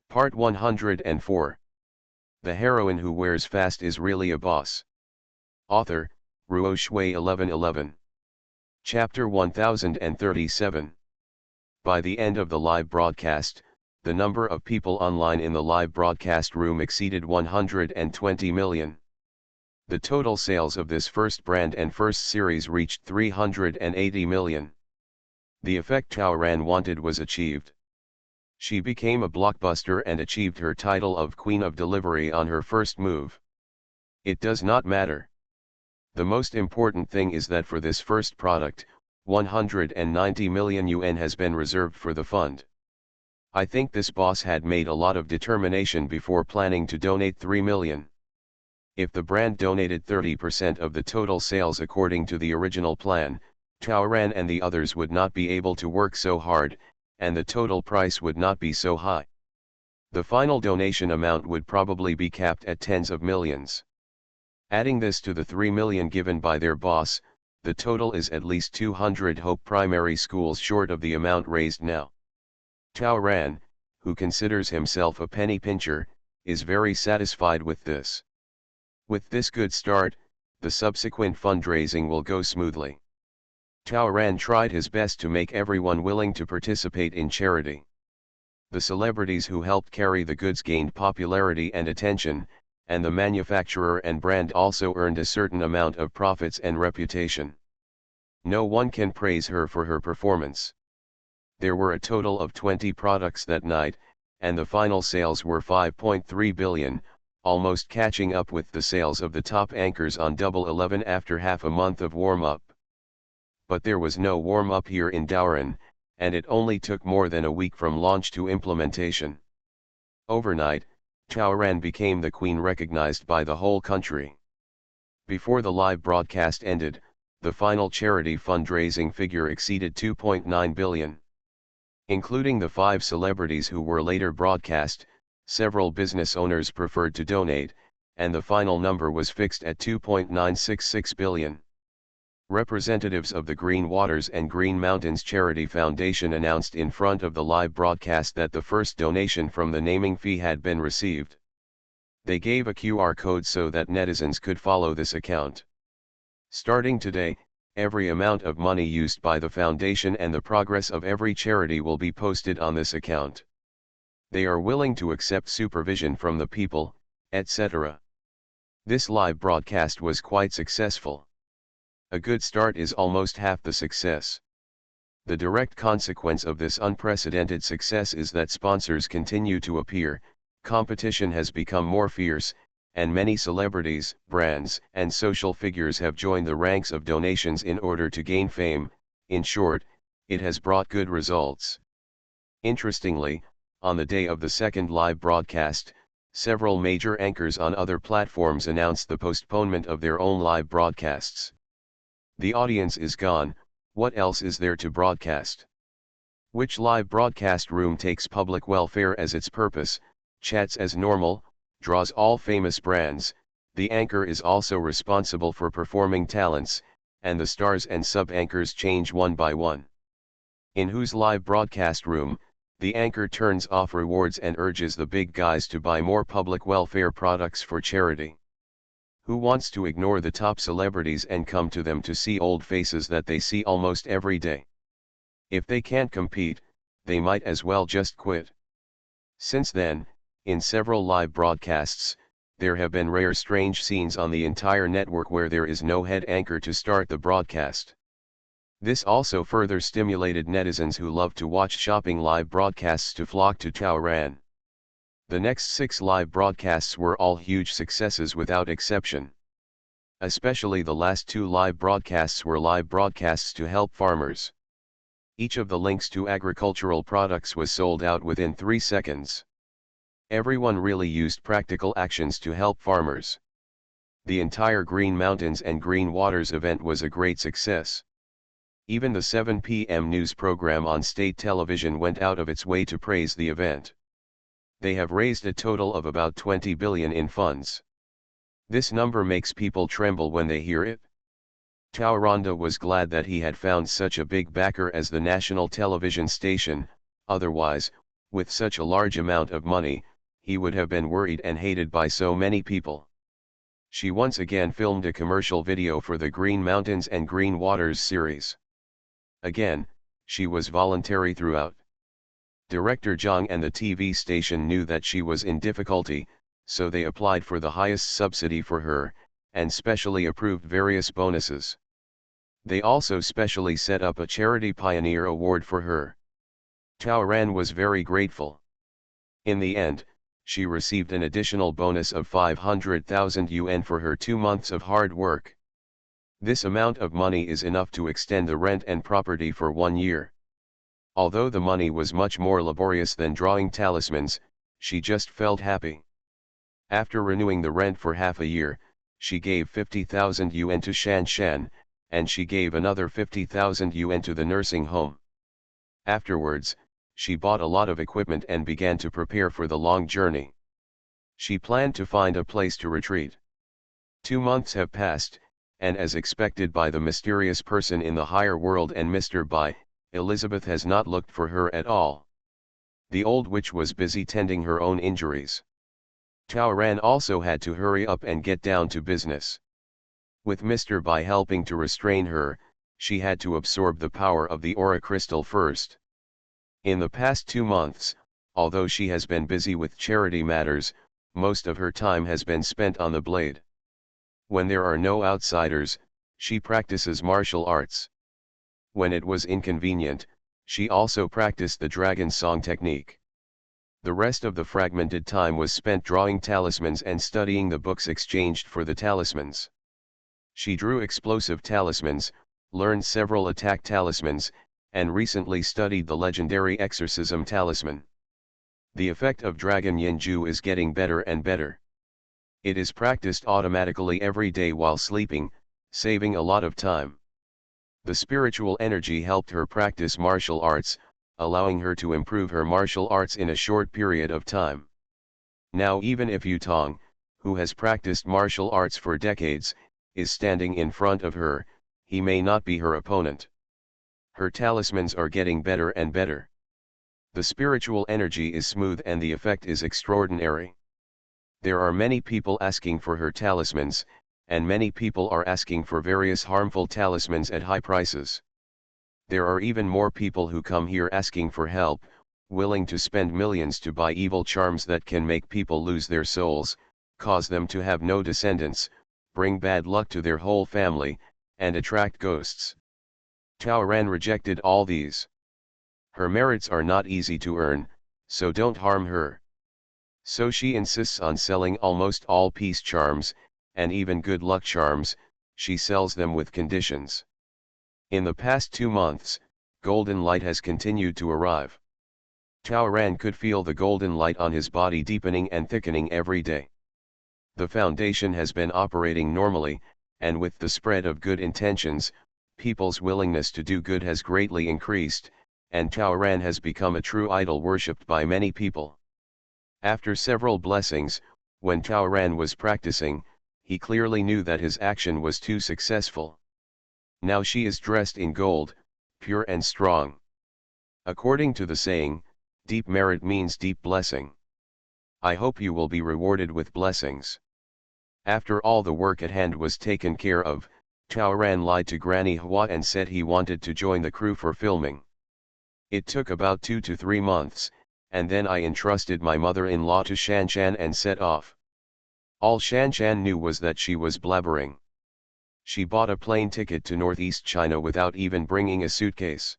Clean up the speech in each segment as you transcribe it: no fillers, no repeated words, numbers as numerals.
Part 104. The heroine who wears fast is really a boss. Author, Ruo Shui 1111. Chapter 1037. By the end of the live broadcast, the number of people online in the live broadcast room exceeded 120 million. The total sales of this first brand and first series reached 380 million. The effect Chaoran wanted was achieved. She became a blockbuster and achieved her title of Queen of Delivery on her first move. It does not matter. The most important thing is that for this first product, 190 million yuan has been reserved for the fund. I think this boss had made a lot of determination before planning to donate 3 million. If the brand donated 30% of the total sales according to the original plan, Chaoran and the others would not be able to work so hard, and the total price would not be so high. The final donation amount would probably be capped at tens of millions. Adding this to the 3 million given by their boss, the total is at least 200 Hope primary schools short of the amount raised now. Chaoran, who considers himself a penny pincher, is very satisfied with this. With this good start, the subsequent fundraising will go smoothly. Chaoran tried his best to make everyone willing to participate in charity. The celebrities who helped carry the goods gained popularity and attention, and the manufacturer and brand also earned a certain amount of profits and reputation. No one can praise her for her performance. There were a total of 20 products that night, and the final sales were 5.3 billion, almost catching up with the sales of the top anchors on Double 11 after half a month of warm-up. But there was no warm-up here in Daoran, and it only took more than a week from launch to implementation. Overnight, Chaoran became the queen recognized by the whole country. Before the live broadcast ended, the final charity fundraising figure exceeded 2.9 billion. Including the 5 celebrities who were later broadcast, several business owners preferred to donate, and the final number was fixed at 2.966 billion. Representatives of the Green Waters and Green Mountains Charity Foundation announced in front of the live broadcast that the first donation from the naming fee had been received. They gave a QR code so that netizens could follow this account. Starting today, every amount of money used by the foundation and the progress of every charity will be posted on this account. They are willing to accept supervision from the people, etc. This live broadcast was quite successful. A good start is almost half the success. The direct consequence of this unprecedented success is that sponsors continue to appear, competition has become more fierce, and many celebrities, brands, and social figures have joined the ranks of donations in order to gain fame. In short, it has brought good results. Interestingly, on the day of the second live broadcast, several major anchors on other platforms announced the postponement of their own live broadcasts. The audience is gone, what else is there to broadcast? Which live broadcast room takes public welfare as its purpose, chats as normal, draws all famous brands, the anchor is also responsible for performing talents, and the stars and sub-anchors change one by one. In whose live broadcast room, the anchor turns off rewards and urges the big guys to buy more public welfare products for charity. Who wants to ignore the top celebrities and come to them to see old faces that they see almost every day? If they can't compete, they might as well just quit. Since then, in several live broadcasts, there have been rare strange scenes on the entire network where there is no head anchor to start the broadcast. This also further stimulated netizens who love to watch shopping live broadcasts to flock to Chaoran. The next 6 live broadcasts were all huge successes without exception. Especially the last 2 live broadcasts were live broadcasts to help farmers. Each of the links to agricultural products was sold out within 3 seconds. Everyone really used practical actions to help farmers. The entire Green Mountains and Green Waters event was a great success. Even the 7 p.m. news program on state television went out of its way to praise the event. They have raised a total of about 20 billion in funds. This number makes people tremble when they hear it. Chaoran was glad that he had found such a big backer as the national television station, otherwise, With such a large amount of money, he would have been worried and hated by so many people. She once again filmed a commercial video for the Green Mountains and Green Waters series. Again, she was voluntary throughout. Director Zhang and the TV station knew that she was in difficulty, so they applied for the highest subsidy for her, and specially approved various bonuses. They also specially set up a Charity Pioneer Award for her. Tao Ran was very grateful. In the end, she received an additional bonus of 500,000 yuan for her 2 months of hard work. This amount of money is enough to extend the rent and property for 1 year. Although the money was much more laborious than drawing talismans, she just felt happy. After renewing the rent for half a year, she gave 50,000 yuan to Shan Shan, and she gave another 50,000 yuan to the nursing home. Afterwards, she bought a lot of equipment and began to prepare for the long journey. She planned to find a place to retreat. 2 months have passed, and as expected by the mysterious person in the higher world and Mr. Bai, Elizabeth has not looked for her at all. The old witch was busy tending her own injuries. Tao Ran also had to hurry up and get down to business. With Mr. Bai helping to restrain her, she had to absorb the power of the aura crystal first. In the past 2 months, although she has been busy with charity matters, most of her time has been spent on the blade. When there are no outsiders, she practices martial arts. When it was inconvenient, she also practiced the dragon song technique. The rest of the fragmented time was spent drawing talismans and studying the books exchanged for the talismans. She drew explosive talismans, learned several attack talismans, and recently studied the legendary exorcism talisman. The effect of Dragon Yinju is getting better and better. It is practiced automatically every day while sleeping, saving a lot of time. The spiritual energy helped her practice martial arts, allowing her to improve her martial arts in a short period of time. Now even if Yutong, who has practiced martial arts for decades, is standing in front of her, he may not be her opponent. Her talismans are getting better and better. The spiritual energy is smooth and the effect is extraordinary. There are many people asking for her talismans, and many people are asking for various harmful talismans at high prices. There are even more people who come here asking for help, willing to spend millions to buy evil charms that can make people lose their souls, cause them to have no descendants, bring bad luck to their whole family, and attract ghosts. Tao Ran rejected all these. Her merits are not easy to earn, so don't harm her. So she insists on selling almost all peace charms, and even good luck charms, she sells them with conditions. In the past 2 months, golden light has continued to arrive. Tao Ran could feel the golden light on his body deepening and thickening every day. The foundation has been operating normally, and with the spread of good intentions, people's willingness to do good has greatly increased, and Tao Ran has become a true idol worshipped by many people. After several blessings, when Tao Ran was practicing, he clearly knew that his action was too successful. Now she is dressed in gold, pure and strong. According to the saying, deep merit means deep blessing. I hope you will be rewarded with blessings. After all the work at hand was taken care of, Tao Ran lied to Granny Hua and said he wanted to join the crew for filming. It took about 2 to 3 months, and then I entrusted my mother-in-law to Shan Shan and set off. All Shan Shan knew was that she was blabbering. She bought a plane ticket to Northeast China without even bringing a suitcase.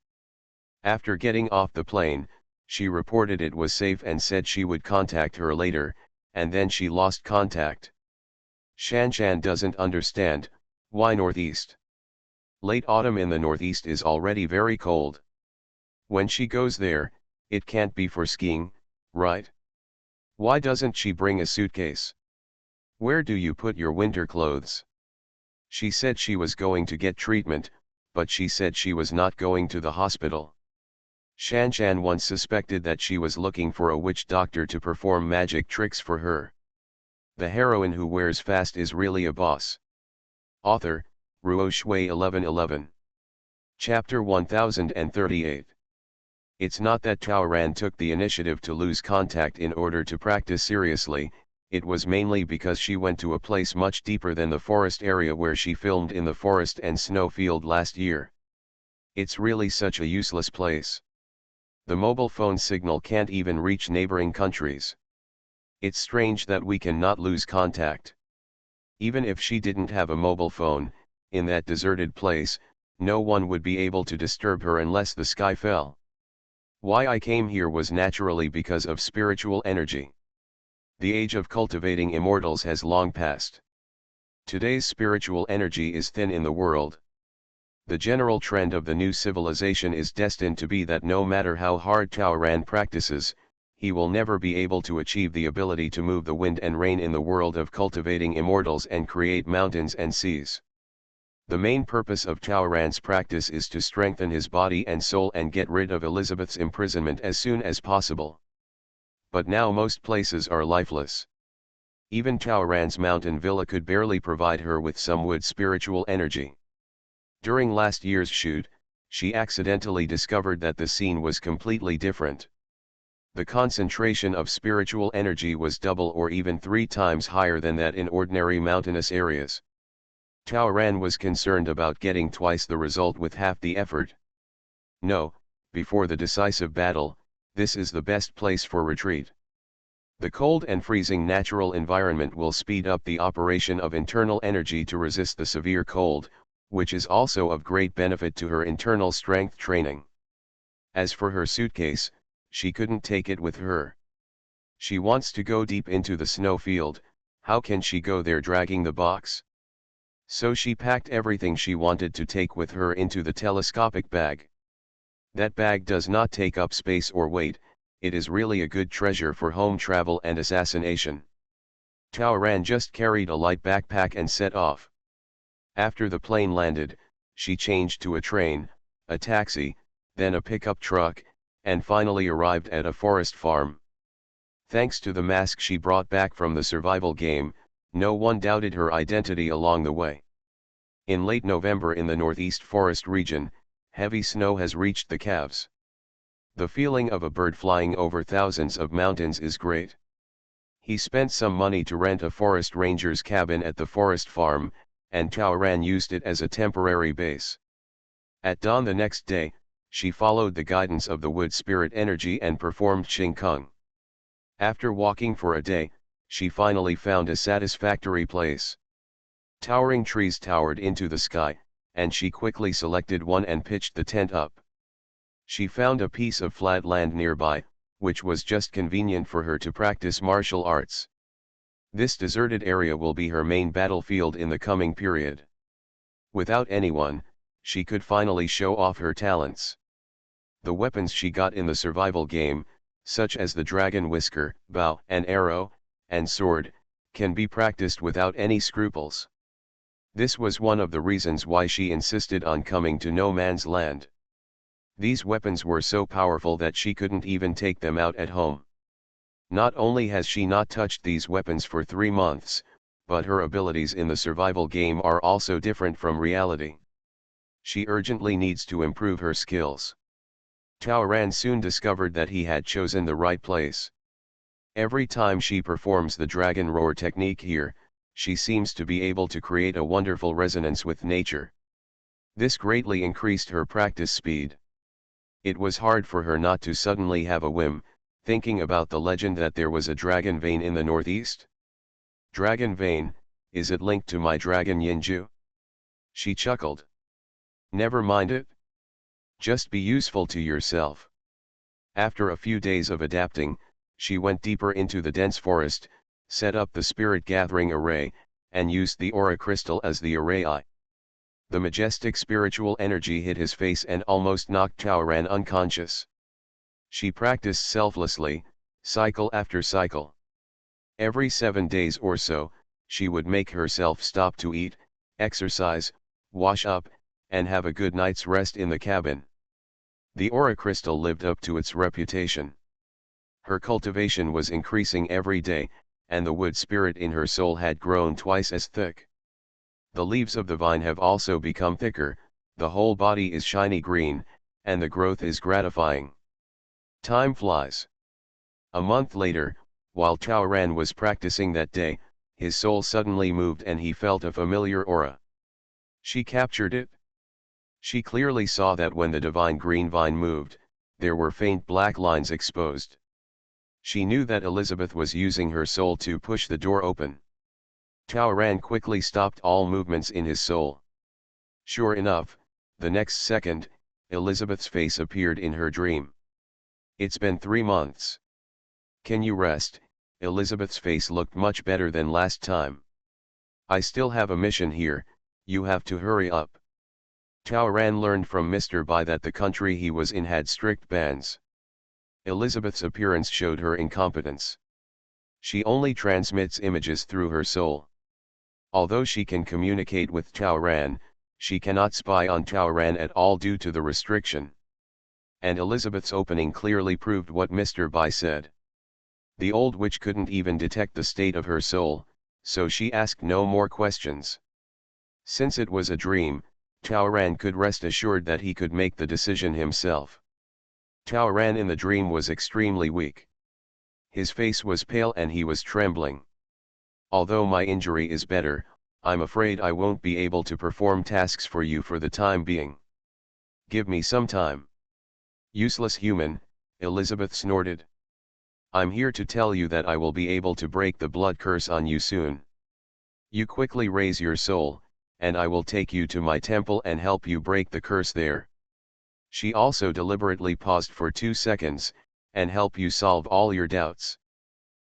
After getting off the plane, she reported it was safe and said she would contact her later, and then she lost contact. Shan Shan doesn't understand, why Northeast? Late autumn in the Northeast is already very cold. When she goes there, it can't be for skiing, right? Why doesn't she bring a suitcase? Where do you put your winter clothes? She said she was going to get treatment, but she said she was not going to the hospital. Shan Shan once suspected that she was looking for a witch doctor to perform magic tricks for her. The heroine who wears fast is really a boss. Author, Ruo Shui 1111. Chapter 1038. It's not that Tao Ran took the initiative to lose contact in order to practice seriously, it was mainly because she went to a place much deeper than the forest area where she filmed in the forest and snow field last year. It's really such a useless place. The mobile phone signal can't even reach neighboring countries. It's strange that we can not lose contact. Even if she didn't have a mobile phone, in that deserted place, no one would be able to disturb her unless the sky fell. Why I came here was naturally because of spiritual energy. The age of cultivating immortals has long passed. Today's spiritual energy is thin in the world. The general trend of the new civilization is destined to be that no matter how hard Tao Ran practices, he will never be able to achieve the ability to move the wind and rain in the world of cultivating immortals and create mountains and seas. The main purpose of Tao Ran's practice is to strengthen his body and soul and get rid of Elizabeth's imprisonment as soon as possible. But now most places are lifeless. Even Tao Ran's mountain villa could barely provide her with some wood spiritual energy. During last year's shoot, she accidentally discovered that the scene was completely different. The concentration of spiritual energy was double or even 3 times higher than that in ordinary mountainous areas. Tao Ran was concerned about getting twice the result with half the effort. No, before the decisive battle, this is the best place for retreat. The cold and freezing natural environment will speed up the operation of internal energy to resist the severe cold, which is also of great benefit to her internal strength training. As for her suitcase, she couldn't take it with her. She wants to go deep into the snow field, how can she go there dragging the box? So she packed everything she wanted to take with her into the telescopic bag. That bag does not take up space or weight, it is really a good treasure for home travel and assassination. Tao Ran just carried a light backpack and set off. After the plane landed, she changed to a train, a taxi, then a pickup truck, and finally arrived at a forest farm. Thanks to the mask she brought back from the survival game, no one doubted her identity along the way. In late November in the northeast forest region, heavy snow has reached the calves. The feeling of a bird flying over thousands of mountains is great. He spent some money to rent a forest ranger's cabin at the forest farm, and Tao Ran used it as a temporary base. At dawn the next day, she followed the guidance of the wood spirit energy and performed Qing Kung. After walking for a day, she finally found a satisfactory place. Towering trees towered into the sky, and she quickly selected one and pitched the tent up. She found a piece of flat land nearby, which was just convenient for her to practice martial arts. This deserted area will be her main battlefield in the coming period. Without anyone, she could finally show off her talents. The weapons she got in the survival game, such as the dragon whisker, bow and arrow, and sword, can be practiced without any scruples. This was one of the reasons why she insisted on coming to no man's land. These weapons were so powerful that she couldn't even take them out at home. Not only has she not touched these weapons for 3 months, but her abilities in the survival game are also different from reality. She urgently needs to improve her skills. Tao Ran soon discovered that he had chosen the right place. Every time she performs the dragon roar technique here, she seems to be able to create a wonderful resonance with nature. This greatly increased her practice speed. It was hard for her not to suddenly have a whim, thinking about the legend that there was a dragon vein in the northeast. Dragon vein, is it linked to my dragon Yinju? She chuckled. Never mind it. Just be useful to yourself. After a few days of adapting, she went deeper into the dense forest, set up the spirit gathering array, and used the aura crystal as the array eye. The majestic spiritual energy hit his face and almost knocked Tao Ran unconscious. She practiced selflessly, cycle after cycle. Every 7 days or so, she would make herself stop to eat, exercise, wash up, and have a good night's rest in the cabin. The aura crystal lived up to its reputation. Her cultivation was increasing every day, and the wood spirit in her soul had grown twice as thick. The leaves of the vine have also become thicker, the whole body is shiny green, and the growth is gratifying. Time flies. A month later, while Taoran was practicing that day, his soul suddenly moved and he felt a familiar aura. She captured it. She clearly saw that when the divine green vine moved, there were faint black lines exposed. She knew that Elizabeth was using her soul to push the door open. Taoran quickly stopped all movements in his soul. Sure enough, the next second, Elizabeth's face appeared in her dream. It's been 3 months. Can you rest? Elizabeth's face looked much better than last time. I still have a mission here, you have to hurry up. Taoran learned from Mr. Bai that the country he was in had strict bans. Elizabeth's appearance showed her incompetence. She only transmits images through her soul. Although she can communicate with Taoran, she cannot spy on Taoran at all due to the restriction. And Elizabeth's opening clearly proved what Mr. Bai said. The old witch couldn't even detect the state of her soul, so she asked no more questions. Since it was a dream, Taoran could rest assured that he could make the decision himself. Taoran in the dream was extremely weak. His face was pale and he was trembling. Although my injury is better, I'm afraid I won't be able to perform tasks for you for the time being. Give me some time. Useless human, Elizabeth snorted. I'm here to tell you that I will be able to break the blood curse on you soon. You quickly raise your soul, and I will take you to my temple and help you break the curse there. She also deliberately paused for 2 seconds, and help you solve all your doubts.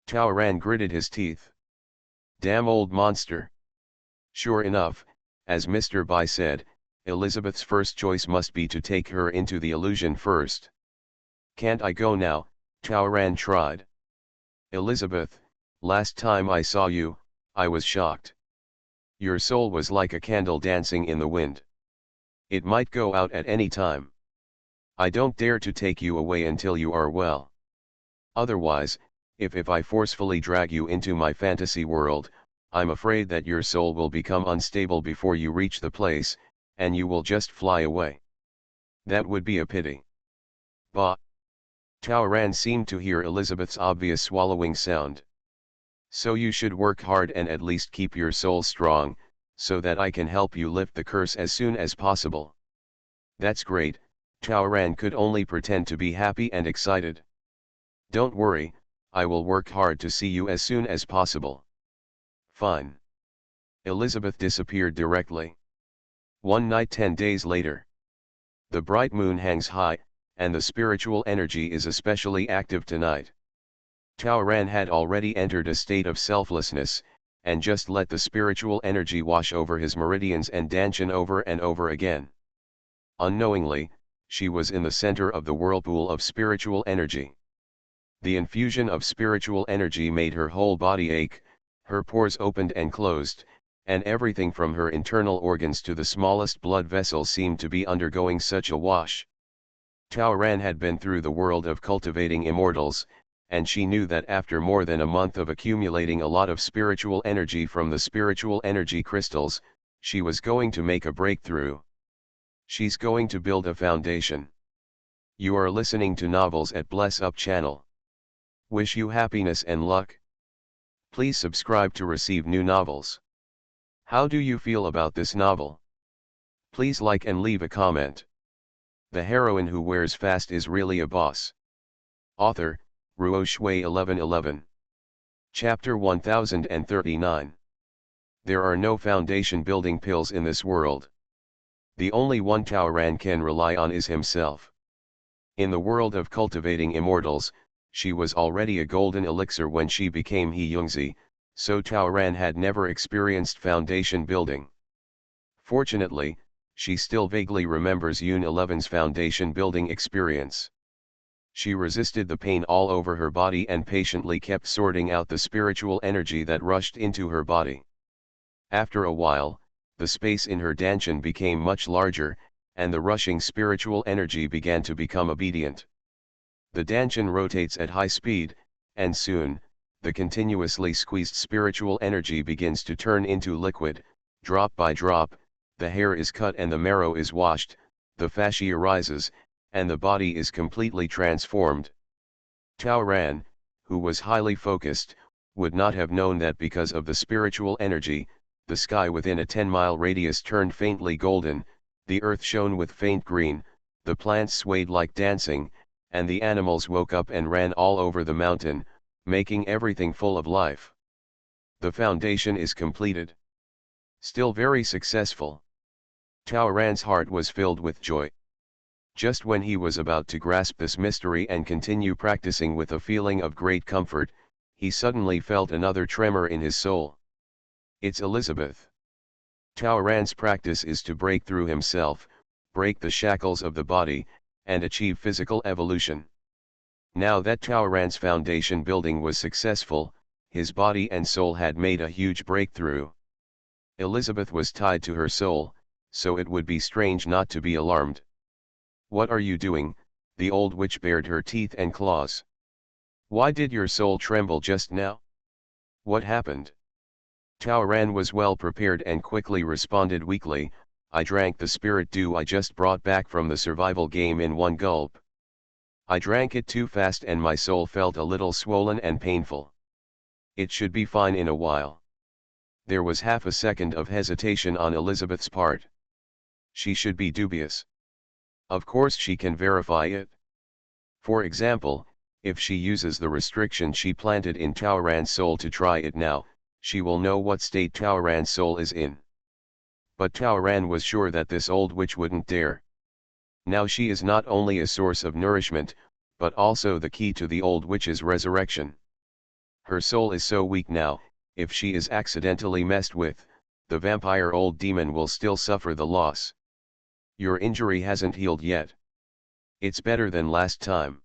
Taoran gritted his teeth. Damn old monster. Sure enough, as Mr. Bai said, Elizabeth's first choice must be to take her into the illusion first. Can't I go now? Taoran tried. Elizabeth, last time I saw you, I was shocked. Your soul was like a candle dancing in the wind. It might go out at any time. I don't dare to take you away until you are well. Otherwise, if I forcefully drag you into my fantasy world, I'm afraid that your soul will become unstable before you reach the place, and you will just fly away. That would be a pity. Bah! Taoran seemed to hear Elizabeth's obvious swallowing sound. So you should work hard and at least keep your soul strong, so that I can help you lift the curse as soon as possible. That's great, Taoran could only pretend to be happy and excited. Don't worry, I will work hard to see you as soon as possible. Fine. Elizabeth disappeared directly. One night 10 days later. The bright moon hangs high, and the spiritual energy is especially active tonight. Taoran had already entered a state of selflessness, and just let the spiritual energy wash over his meridians and dantion over and over again. Unknowingly, she was in the center of the whirlpool of spiritual energy. The infusion of spiritual energy made her whole body ache, her pores opened and closed, and everything from her internal organs to the smallest blood vessel seemed to be undergoing such a wash. Taoran had been through the world of cultivating immortals, and she knew that after more than a month of accumulating a lot of spiritual energy from the spiritual energy crystals, she was going to make a breakthrough. She's going to build a foundation. You are listening to Novels at Bless Up channel. Wish you happiness and luck. Please subscribe to receive new novels. How do you feel about this novel? Please like and leave a comment. The heroine who wears fast is really a boss. Author, Ruo Shui 1111. Chapter 1039. There are no foundation building pills in this world. The only one Taoran can rely on is himself. In the world of cultivating immortals, she was already a golden elixir when she became He Yungzi, so Taoran had never experienced foundation building. Fortunately, she still vaguely remembers Yun 11's foundation building experience. She resisted the pain all over her body and patiently kept sorting out the spiritual energy that rushed into her body. After a while, the space in her dantian became much larger, and the rushing spiritual energy began to become obedient. The dantian rotates at high speed, and soon, the continuously squeezed spiritual energy begins to turn into liquid. Drop by drop, the hair is cut and the marrow is washed, the fascia rises, and the body is completely transformed. Tao Ran, who was highly focused, would not have known that because of the spiritual energy, the sky within a 10-mile radius turned faintly golden, the earth shone with faint green, the plants swayed like dancing, and the animals woke up and ran all over the mountain, making everything full of life. The foundation is completed. Still very successful. Tao Ran's heart was filled with joy. Just when he was about to grasp this mystery and continue practicing with a feeling of great comfort, he suddenly felt another tremor in his soul. It's Elizabeth. Tao Ran's practice is to break through himself, break the shackles of the body, and achieve physical evolution. Now that Tao Ran's foundation building was successful, his body and soul had made a huge breakthrough. Elizabeth was tied to her soul, so it would be strange not to be alarmed. "What are you doing?" the old witch bared her teeth and claws. "Why did your soul tremble just now? What happened?" Tao Ran was well prepared and quickly responded weakly, "I drank the spirit dew I just brought back from the survival game in one gulp. I drank it too fast and my soul felt a little swollen and painful. It should be fine in a while." There was half a second of hesitation on Elizabeth's part. She should be dubious. Of course she can verify it. For example, if she uses the restriction she planted in Tao Ran's soul to try it now, she will know what state Tao Ran's soul is in. But Tao Ran was sure that this old witch wouldn't dare. Now she is not only a source of nourishment, but also the key to the old witch's resurrection. Her soul is so weak now, if she is accidentally messed with, the vampire old demon will still suffer the loss. "Your injury hasn't healed yet. It's better than last time.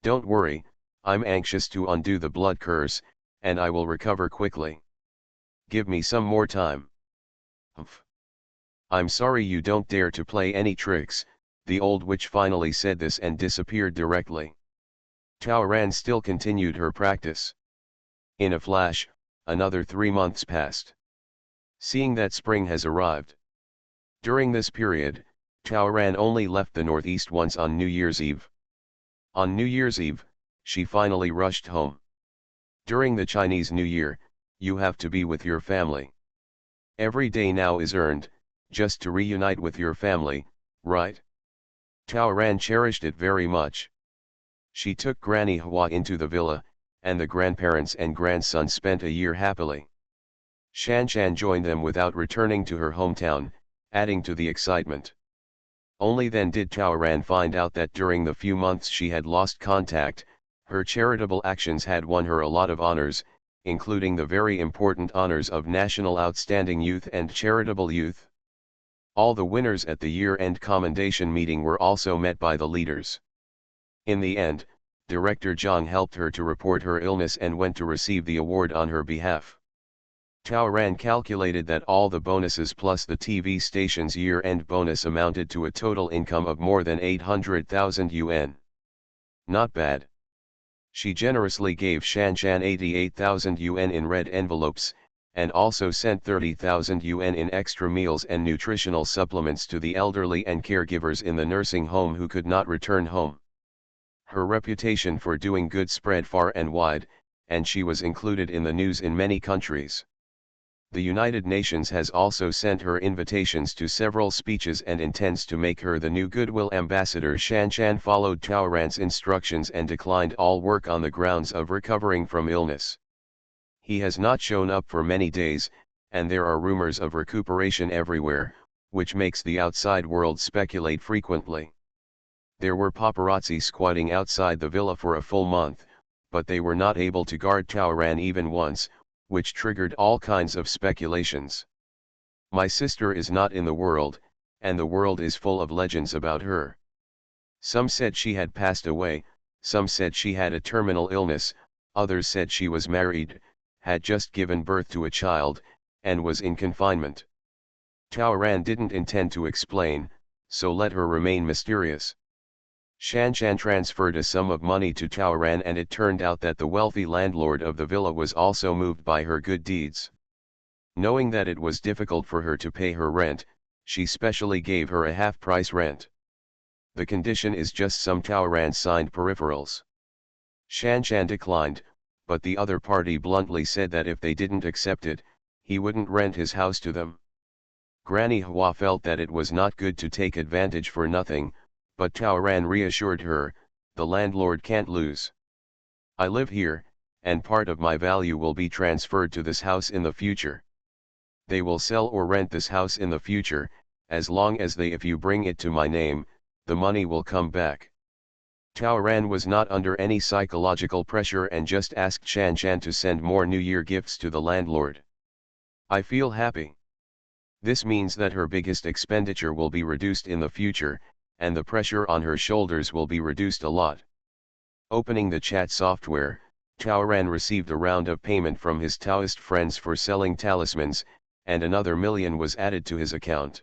Don't worry, I'm anxious to undo the blood curse, and I will recover quickly. Give me some more time." "Humph. I'm sorry you don't dare to play any tricks," the old witch finally said this and disappeared directly. Tao Ran still continued her practice. In a flash, another 3 months passed. Seeing that spring has arrived. During this period, Tao Ran only left the northeast once on New Year's Eve. On New Year's Eve, she finally rushed home. During the Chinese New Year, you have to be with your family. Every day now is earned, just to reunite with your family, right? Tao Ran cherished it very much. She took Granny Hua into the villa, and the grandparents and grandson spent a year happily. Shan Shan joined them without returning to her hometown, adding to the excitement. Only then did Tao Ran find out that during the few months she had lost contact, her charitable actions had won her a lot of honors, including the very important honors of National Outstanding Youth and Charitable Youth. All the winners at the year-end commendation meeting were also met by the leaders. In the end, Director Zhang helped her to report her illness and went to receive the award on her behalf. Tao Ran calculated that all the bonuses plus the TV station's year-end bonus amounted to a total income of more than 800,000 yuan. Not bad. She generously gave Shan Shan 88,000 yuan in red envelopes, and also sent 30,000 yuan in extra meals and nutritional supplements to the elderly and caregivers in the nursing home who could not return home. Her reputation for doing good spread far and wide, and she was included in the news in many countries. The United Nations has also sent her invitations to several speeches and intends to make her the new Goodwill Ambassador. Shan Shan followed Tao Ran's instructions and declined all work on the grounds of recovering from illness. He has not shown up for many days, and there are rumors of recuperation everywhere, which makes the outside world speculate frequently. There were paparazzi squatting outside the villa for a full month, but they were not able to guard Tao Ran even once, which triggered all kinds of speculations. My sister is not in the world, and the world is full of legends about her. Some said she had passed away, some said she had a terminal illness, others said she was married, had just given birth to a child, and was in confinement. Tao Ran didn't intend to explain, so let her remain mysterious. Shan Shan transferred a sum of money to Tao Ran, and it turned out that the wealthy landlord of the villa was also moved by her good deeds. Knowing that it was difficult for her to pay her rent, she specially gave her a half-price rent. The condition is just some Tao Ran signed peripherals. Shanshan declined, but the other party bluntly said that if they didn't accept it, he wouldn't rent his house to them. Granny Hua felt that it was not good to take advantage for nothing, but Taoran reassured her, the landlord can't lose. I live here, and part of my value will be transferred to this house in the future. They will sell or rent this house in the future, as long as if you bring it to my name, the money will come back. Taoran was not under any psychological pressure and just asked Shanshan to send more New Year gifts to the landlord. I feel happy. This means that her biggest expenditure will be reduced in the future, and the pressure on her shoulders will be reduced a lot. Opening the chat software, Taoran received a round of payment from his Taoist friends for selling talismans, and another million was added to his account.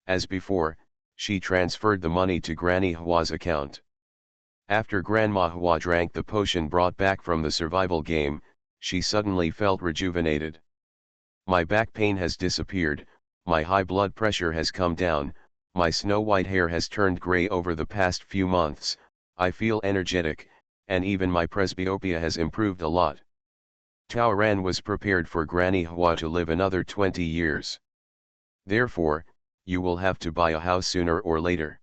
As before, she transferred the money to Granny Hua's account. After Grandma Hua drank the potion brought back from the survival game, she suddenly felt rejuvenated. My back pain has disappeared, my high blood pressure has come down, my snow-white hair has turned gray over the past few months, I feel energetic, and even my presbyopia has improved a lot. Taoran was prepared for Granny Hua to live another 20 years. Therefore, you will have to buy a house sooner or later.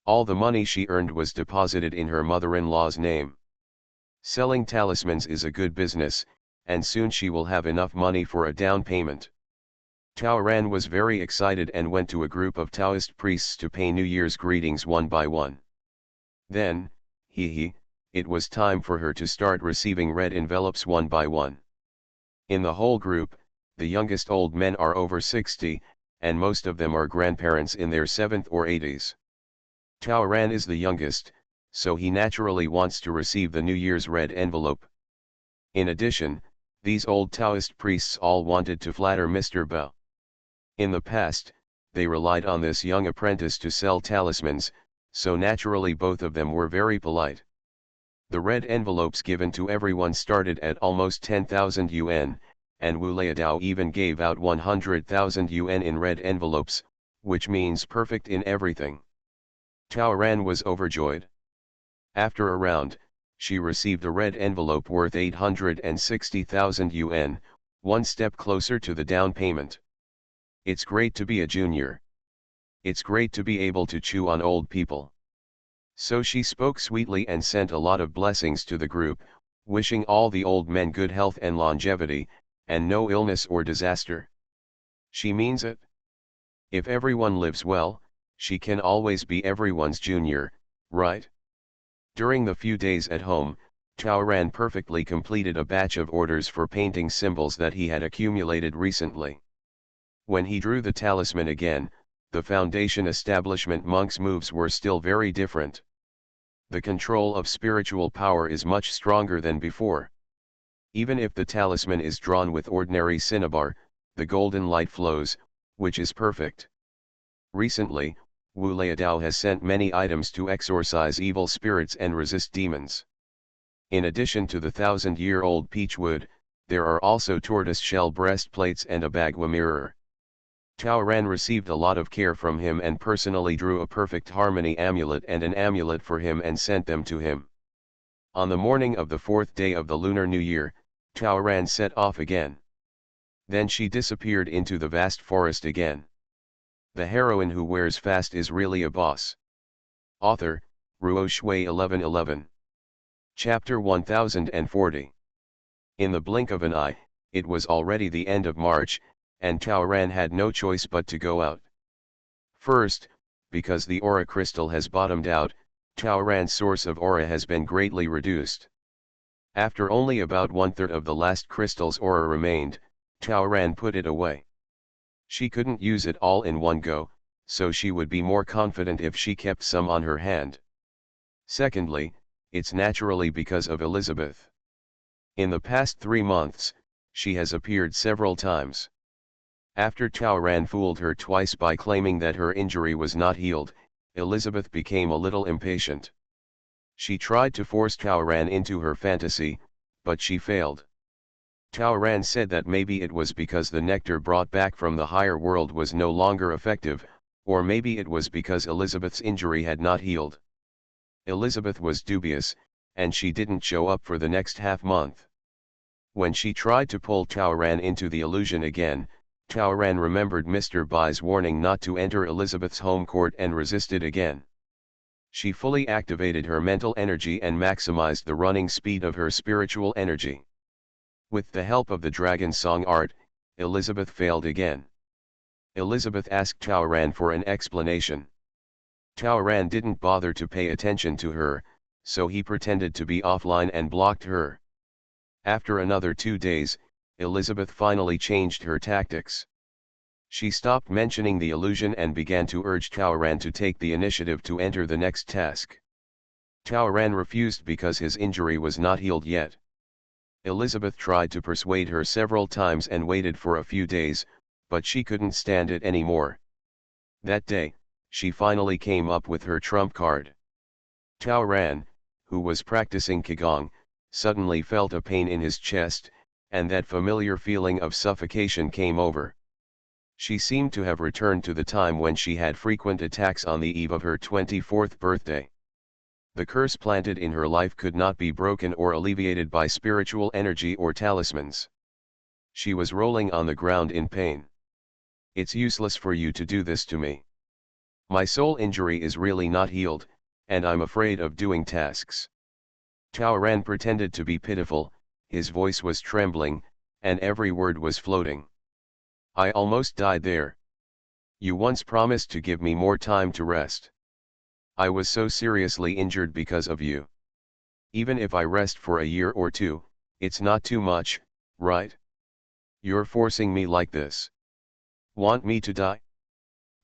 All the money she earned was deposited in her mother-in-law's name. Selling talismans is a good business, and soon she will have enough money for a down payment. Taoran was very excited and went to a group of Taoist priests to pay New Year's greetings one by one. Then, it was time for her to start receiving red envelopes one by one. In the whole group, the youngest old men are over 60, and most of them are grandparents in their 7th or 80s. Taoran is the youngest, so he naturally wants to receive the New Year's red envelope. In addition, these old Taoist priests all wanted to flatter Mr. Bao. In the past, they relied on this young apprentice to sell talismans, so naturally both of them were very polite. The red envelopes given to everyone started at almost 10,000 yuan, and Wu Leidao even gave out 100,000 yuan in red envelopes, which means perfect in everything. Taoran was overjoyed. After a round, she received a red envelope worth 860,000 yuan, one step closer to the down payment. It's great to be a junior. It's great to be able to chew on old people. So she spoke sweetly and sent a lot of blessings to the group, wishing all the old men good health and longevity, and no illness or disaster. She means it. If everyone lives well, she can always be everyone's junior, right? During the few days at home, Taoran perfectly completed a batch of orders for painting symbols that he had accumulated recently. When he drew the talisman again, the Foundation establishment monk's moves were still very different. The control of spiritual power is much stronger than before. Even if the talisman is drawn with ordinary cinnabar, the golden light flows, which is perfect. Recently, Wu Leidao has sent many items to exorcise evil spirits and resist demons. In addition to the 1,000-year-old peach wood, there are also tortoise-shell breastplates and a Bagua mirror. Taoran received a lot of care from him and personally drew a perfect harmony amulet and an amulet for him and sent them to him. On the morning of the 4th day of the Lunar New Year, Taoran set off again. Then she disappeared into the vast forest again. The heroine who wears fast is really a boss. Author, Ruo Shui 1111. Chapter 1040. In the blink of an eye, it was already the end of March, and Taoran had no choice but to go out. First, because the aura crystal has bottomed out, Taoran's source of aura has been greatly reduced. After only about 1/3 of the last crystal's aura remained, Taoran put it away. She couldn't use it all in one go, so she would be more confident if she kept some on her hand. Secondly, it's naturally because of Elizabeth. In the past 3 months, she has appeared several times. After Taoran fooled her twice by claiming that her injury was not healed, Elizabeth became a little impatient. She tried to force Taoran into her fantasy, but she failed. Taoran said that maybe it was because the nectar brought back from the higher world was no longer effective, or maybe it was because Elizabeth's injury had not healed. Elizabeth was dubious, and she didn't show up for the next half-month. When she tried to pull Taoran into the illusion again, Taoran remembered Mr. Bai's warning not to enter Elizabeth's home court and resisted again. She fully activated her mental energy and maximized the running speed of her spiritual energy. With the help of the dragon song art, Elizabeth failed again. Elizabeth asked Taoran for an explanation. Taoran didn't bother to pay attention to her, so he pretended to be offline and blocked her. After another 2 days, Elizabeth finally changed her tactics. She stopped mentioning the illusion and began to urge Taoran to take the initiative to enter the next task. Taoran refused because his injury was not healed yet. Elizabeth tried to persuade her several times and waited for a few days, but she couldn't stand it anymore. That day, she finally came up with her trump card. Taoran, who was practicing Qigong, suddenly felt a pain in his chest, and that familiar feeling of suffocation came over. She seemed to have returned to the time when she had frequent attacks on the eve of her 24th birthday. The curse planted in her life could not be broken or alleviated by spiritual energy or talismans. She was rolling on the ground in pain. "It's useless for you to do this to me. My soul injury is really not healed, and I'm afraid of doing tasks." Taoran pretended to be pitiful, his voice was trembling, and every word was floating. "I almost died there. You once promised to give me more time to rest. I was so seriously injured because of you. Even if I rest for a year or two, it's not too much, right? You're forcing me like this. Want me to die?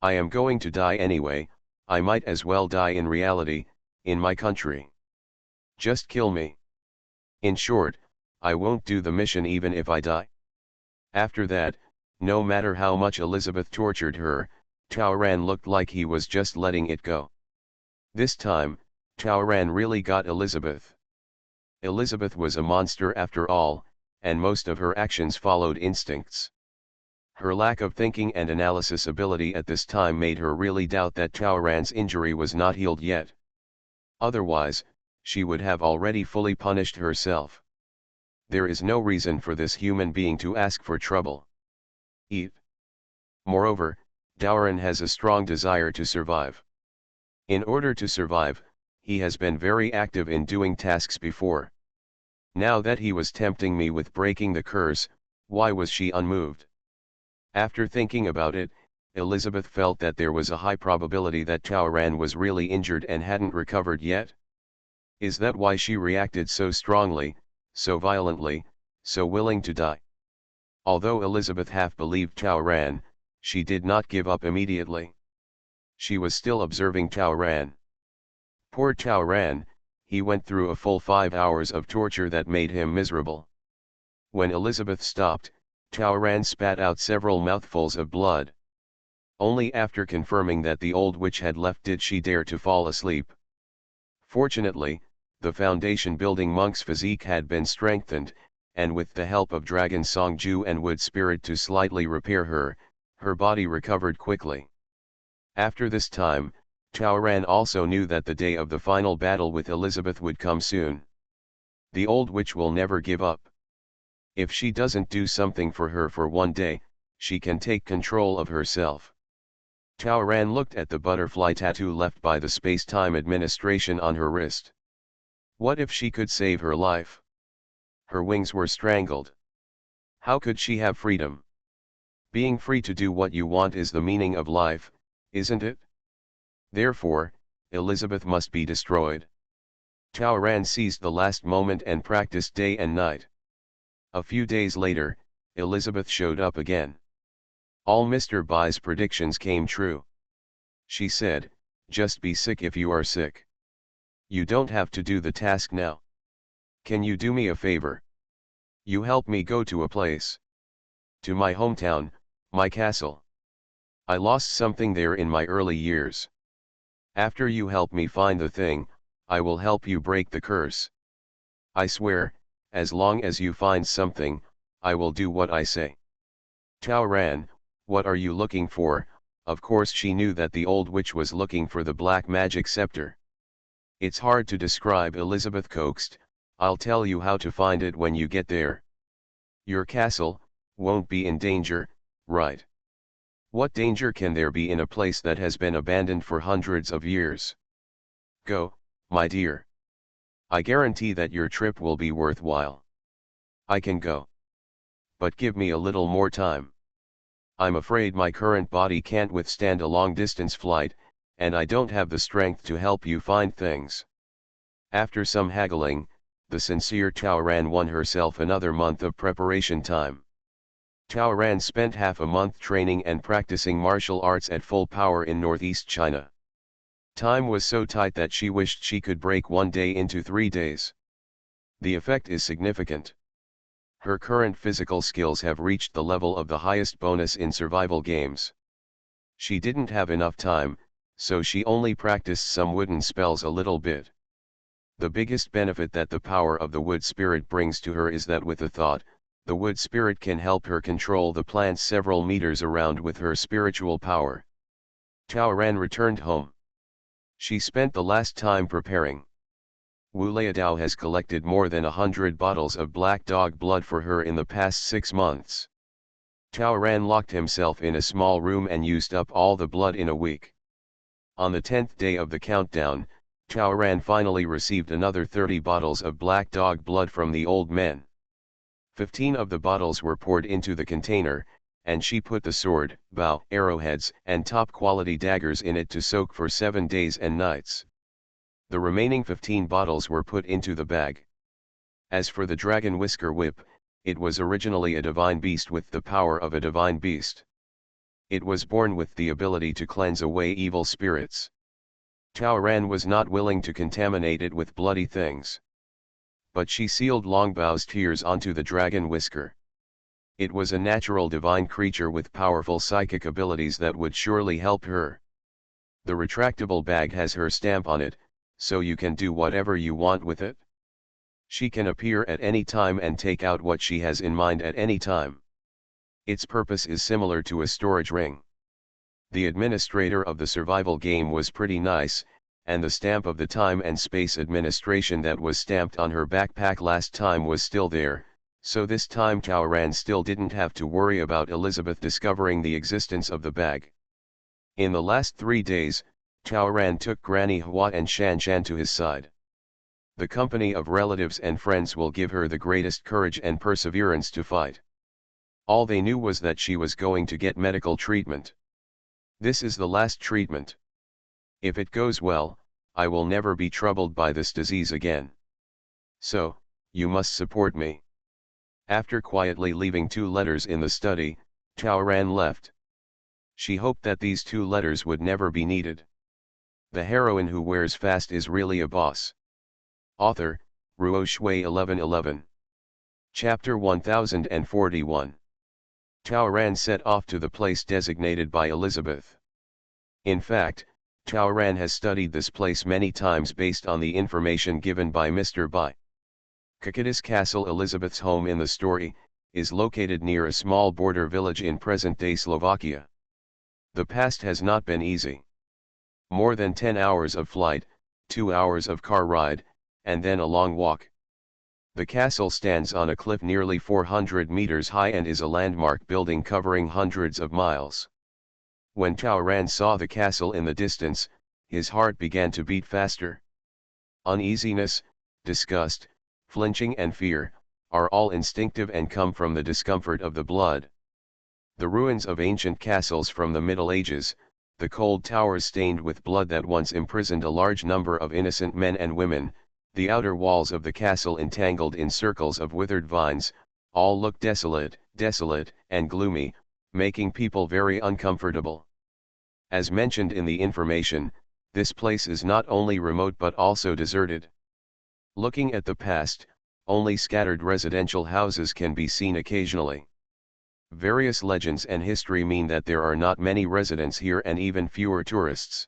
I am going to die anyway. I might as well die in reality, in my country. Just kill me. In short, I won't do the mission even if I die." After that, no matter how much Elizabeth tortured her, Taoran looked like he was just letting it go. This time, Taoran really got Elizabeth. Elizabeth was a monster after all, and most of her actions followed instincts. Her lack of thinking and analysis ability at this time made her really doubt that Taoran's injury was not healed yet. Otherwise, she would have already fully punished herself. There is no reason for this human being to ask for trouble. Eat. Moreover, Taoran has a strong desire to survive. In order to survive, he has been very active in doing tasks before. Now that he was tempting me with breaking the curse, why was she unmoved? After thinking about it, Elizabeth felt that there was a high probability that Taoran was really injured and hadn't recovered yet. Is that why she reacted so strongly, so violently, so willing to die? Although Elizabeth half believed Taoran, she did not give up immediately. She was still observing Taoran. Poor Taoran, he went through a full 5 hours of torture that made him miserable. When Elizabeth stopped, Taoran spat out several mouthfuls of blood. Only after confirming that the old witch had left did she dare to fall asleep. Fortunately, the foundation-building monk's physique had been strengthened, and with the help of Dragon Song Ju and Wood Spirit to slightly repair her, her body recovered quickly. After this time, Taoran also knew that the day of the final battle with Elizabeth would come soon. The old witch will never give up. If she doesn't do something for her for one day, she can take control of herself. Taoran looked at the butterfly tattoo left by the space-time administration on her wrist. What if she could save her life? Her wings were strangled. How could she have freedom? Being free to do what you want is the meaning of life, isn't it? Therefore, Elizabeth must be destroyed. Taoran seized the last moment and practiced day and night. A few days later, Elizabeth showed up again. All Mr. Bai's predictions came true. She said, "Just be sick if you are sick. You don't have to do the task now. Can you do me a favor? You help me go to a place. To my hometown, my castle. I lost something there in my early years. After you help me find the thing, I will help you break the curse. I swear, as long as you find something, I will do what I say." Taoran, what are you looking for? Of course she knew that the old witch was looking for the black magic scepter. It's hard to describe, Elizabeth coaxed. I'll tell you how to find it when you get there. Your castle won't be in danger, right? What danger can there be in a place that has been abandoned for hundreds of years? Go, my dear. I guarantee that your trip will be worthwhile. I can go. But give me a little more time. I'm afraid my current body can't withstand a long-distance flight, and I don't have the strength to help you find things. After some haggling, the sincere Taoran won herself another month of preparation time. Taoran spent half a month training and practicing martial arts at full power in northeast China. Time was so tight that she wished she could break one day into 3 days. The effect is significant. Her current physical skills have reached the level of the highest bonus in survival games. She didn't have enough time, so she only practiced some wooden spells a little bit. The biggest benefit that the power of the wood spirit brings to her is that with a thought, the wood spirit can help her control the plants several meters around with her spiritual power. Taoran returned home. She spent the last time preparing. Wu Liadao has collected more than 100 bottles of black dog blood for her in the past 6 months. Taoran locked himself in a small room and used up all the blood in a week. On the 10th day of the countdown, Taoran finally received another 30 bottles of black dog blood from the old men. 15 of the bottles were poured into the container, and she put the sword, bow, arrowheads, and top-quality daggers in it to soak for 7 days and nights. The remaining 15 bottles were put into the bag. As for the dragon whisker whip, it was originally a divine beast with the power of a divine beast. It was born with the ability to cleanse away evil spirits. Taoran was not willing to contaminate it with bloody things. But she sealed Longbao's tears onto the dragon whisker. It was a natural divine creature with powerful psychic abilities that would surely help her. The retractable bag has her stamp on it, so you can do whatever you want with it. She can appear at any time and take out what she has in mind at any time. Its purpose is similar to a storage ring. The administrator of the survival game was pretty nice, and the stamp of the time and space administration that was stamped on her backpack last time was still there, so this time Taoran still didn't have to worry about Elizabeth discovering the existence of the bag. In the last 3 days, Taoran took Granny Hua and Shan Shan to his side. The company of relatives and friends will give her the greatest courage and perseverance to fight. All they knew was that she was going to get medical treatment. This is the last treatment. If it goes well, I will never be troubled by this disease again. So, you must support me. After quietly leaving 2 letters in the study, Taoran left. She hoped that these 2 letters would never be needed. The heroine who wears fast is really a boss. Author, Ruo Shui 1111. Chapter 1041. Taoran set off to the place designated by Elizabeth. In fact, Taoran has studied this place many times based on the information given by Mr. Bai. Kakadis Castle, Elizabeth's home in the story, is located near a small border village in present-day Slovakia. The past has not been easy. More than 10 hours of flight, 2 hours of car ride, and then a long walk. The castle stands on a cliff nearly 400 meters high and is a landmark building covering hundreds of miles. When Taoran saw the castle in the distance, his heart began to beat faster. Uneasiness, disgust, flinching and fear, are all instinctive and come from the discomfort of the blood. The ruins of ancient castles from the Middle Ages, the cold towers stained with blood that once imprisoned a large number of innocent men and women, the outer walls of the castle entangled in circles of withered vines, all look desolate, and gloomy, making people very uncomfortable. As mentioned in the information, this place is not only remote but also deserted. Looking at the past, only scattered residential houses can be seen occasionally. Various legends and history mean that there are not many residents here and even fewer tourists.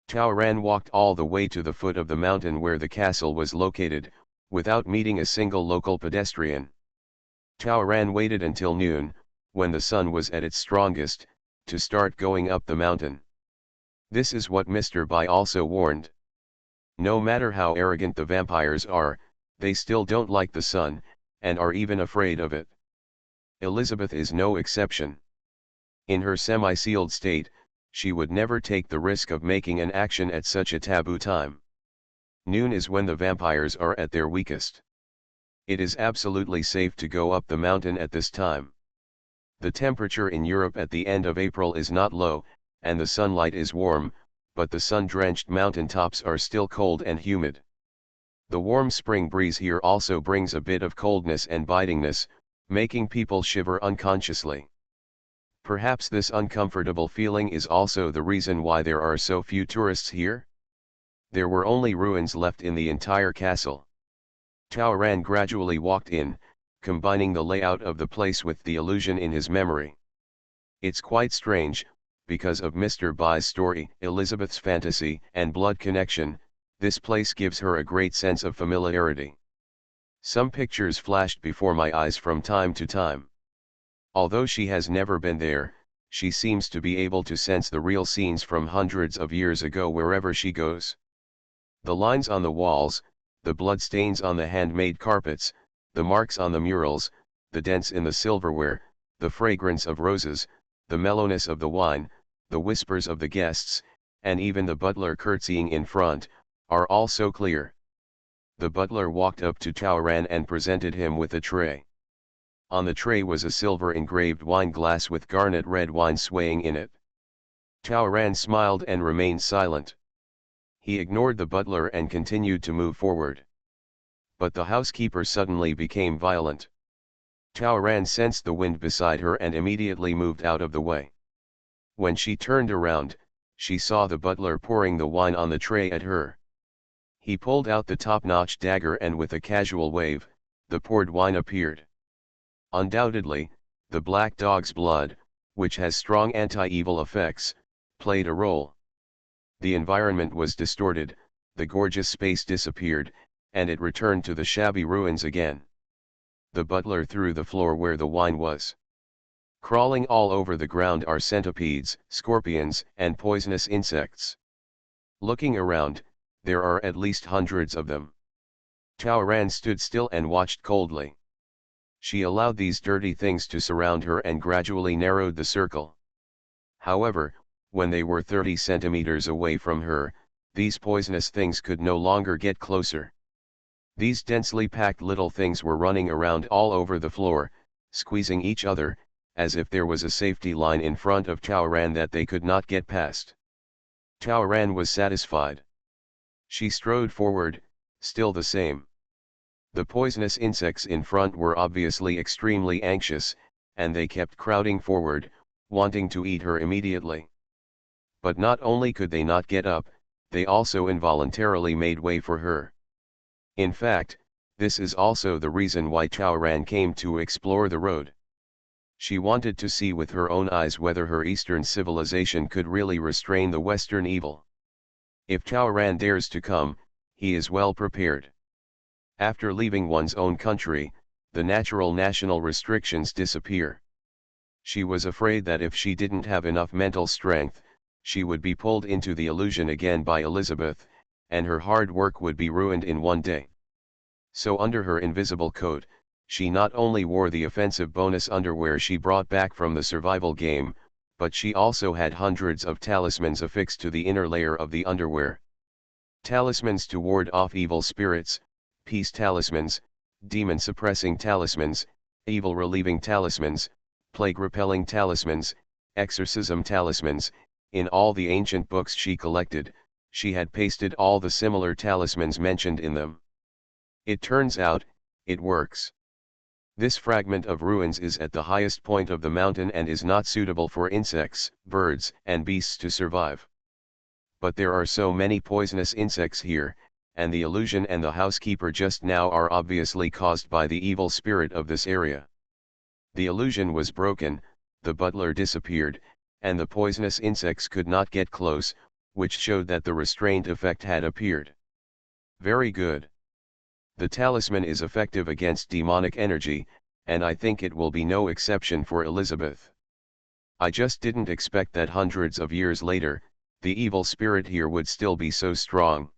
Taoran walked all the way to the foot of the mountain where the castle was located, without meeting a single local pedestrian. Taoran waited until noon, when the sun was at its strongest, to start going up the mountain. This is what Mr. Bai also warned. No matter how arrogant the vampires are, they still don't like the sun, and are even afraid of it. Elizabeth is no exception. In her semi-sealed state, she would never take the risk of making an action at such a taboo time. Noon is when the vampires are at their weakest. It is absolutely safe to go up the mountain at this time. The temperature in Europe at the end of April is not low, and the sunlight is warm, but the sun-drenched mountain tops are still cold and humid. The warm spring breeze here also brings a bit of coldness and bitingness, making people shiver unconsciously. Perhaps this uncomfortable feeling is also the reason why there are so few tourists here. There were only ruins left in the entire castle. Taoran gradually walked in, combining the layout of the place with the illusion in his memory. It's quite strange, because of Mr. Bai's story, Elizabeth's fantasy, and blood connection, this place gives her a great sense of familiarity. Some pictures flashed before my eyes from time to time. Although she has never been there, she seems to be able to sense the real scenes from hundreds of years ago wherever she goes. The lines on the walls, the blood stains on the handmade carpets, the marks on the murals, the dents in the silverware, the fragrance of roses, the mellowness of the wine, the whispers of the guests, and even the butler curtsying in front, are all so clear. The butler walked up to Taoran and presented him with a tray. On the tray was a silver engraved wine glass with garnet red wine swaying in it. Taoran smiled and remained silent. He ignored the butler and continued to move forward. But the housekeeper suddenly became violent. Taoran sensed the wind beside her and immediately moved out of the way. When she turned around, she saw the butler pouring the wine on the tray at her. He pulled out the top-notch dagger and with a casual wave, the poured wine appeared. Undoubtedly, the black dog's blood, which has strong anti-evil effects, played a role. The environment was distorted, the gorgeous space disappeared, and it returned to the shabby ruins again. The butler threw the floor where the wine was. Crawling all over the ground are centipedes, scorpions, and poisonous insects. Looking around, there are at least hundreds of them. Taoran stood still and watched coldly. She allowed these dirty things to surround her and gradually narrowed the circle. However, when they were 30 centimeters away from her, these poisonous things could no longer get closer. These densely packed little things were running around all over the floor, squeezing each other, as if there was a safety line in front of Taoran that they could not get past. Taoran was satisfied. She strode forward, still the same. The poisonous insects in front were obviously extremely anxious, and they kept crowding forward, wanting to eat her immediately. But not only could they not get up, they also involuntarily made way for her. In fact, this is also the reason why Taoran came to explore the road. She wanted to see with her own eyes whether her Eastern civilization could really restrain the Western evil. If Taoran dares to come, he is well prepared. After leaving one's own country, the natural national restrictions disappear. She was afraid that if she didn't have enough mental strength, she would be pulled into the illusion again by Elizabeth, and her hard work would be ruined in one day. So under her invisible coat, she not only wore the offensive bonus underwear she brought back from the survival game, but she also had hundreds of talismans affixed to the inner layer of the underwear. Talismans to ward off evil spirits, peace talismans, demon-suppressing talismans, evil-relieving talismans, plague-repelling talismans, exorcism talismans. In all the ancient books she collected, she had pasted all the similar talismans mentioned in them. It turns out, it works. This fragment of ruins is at the highest point of the mountain and is not suitable for insects, birds, and beasts to survive. But there are so many poisonous insects here, and the illusion and the housekeeper just now are obviously caused by the evil spirit of this area. The illusion was broken, the butler disappeared, and the poisonous insects could not get close, which showed that the restraint effect had appeared. Very good. The talisman is effective against demonic energy, and I think it will be no exception for Elizabeth. I just didn't expect that hundreds of years later, the evil spirit here would still be so strong.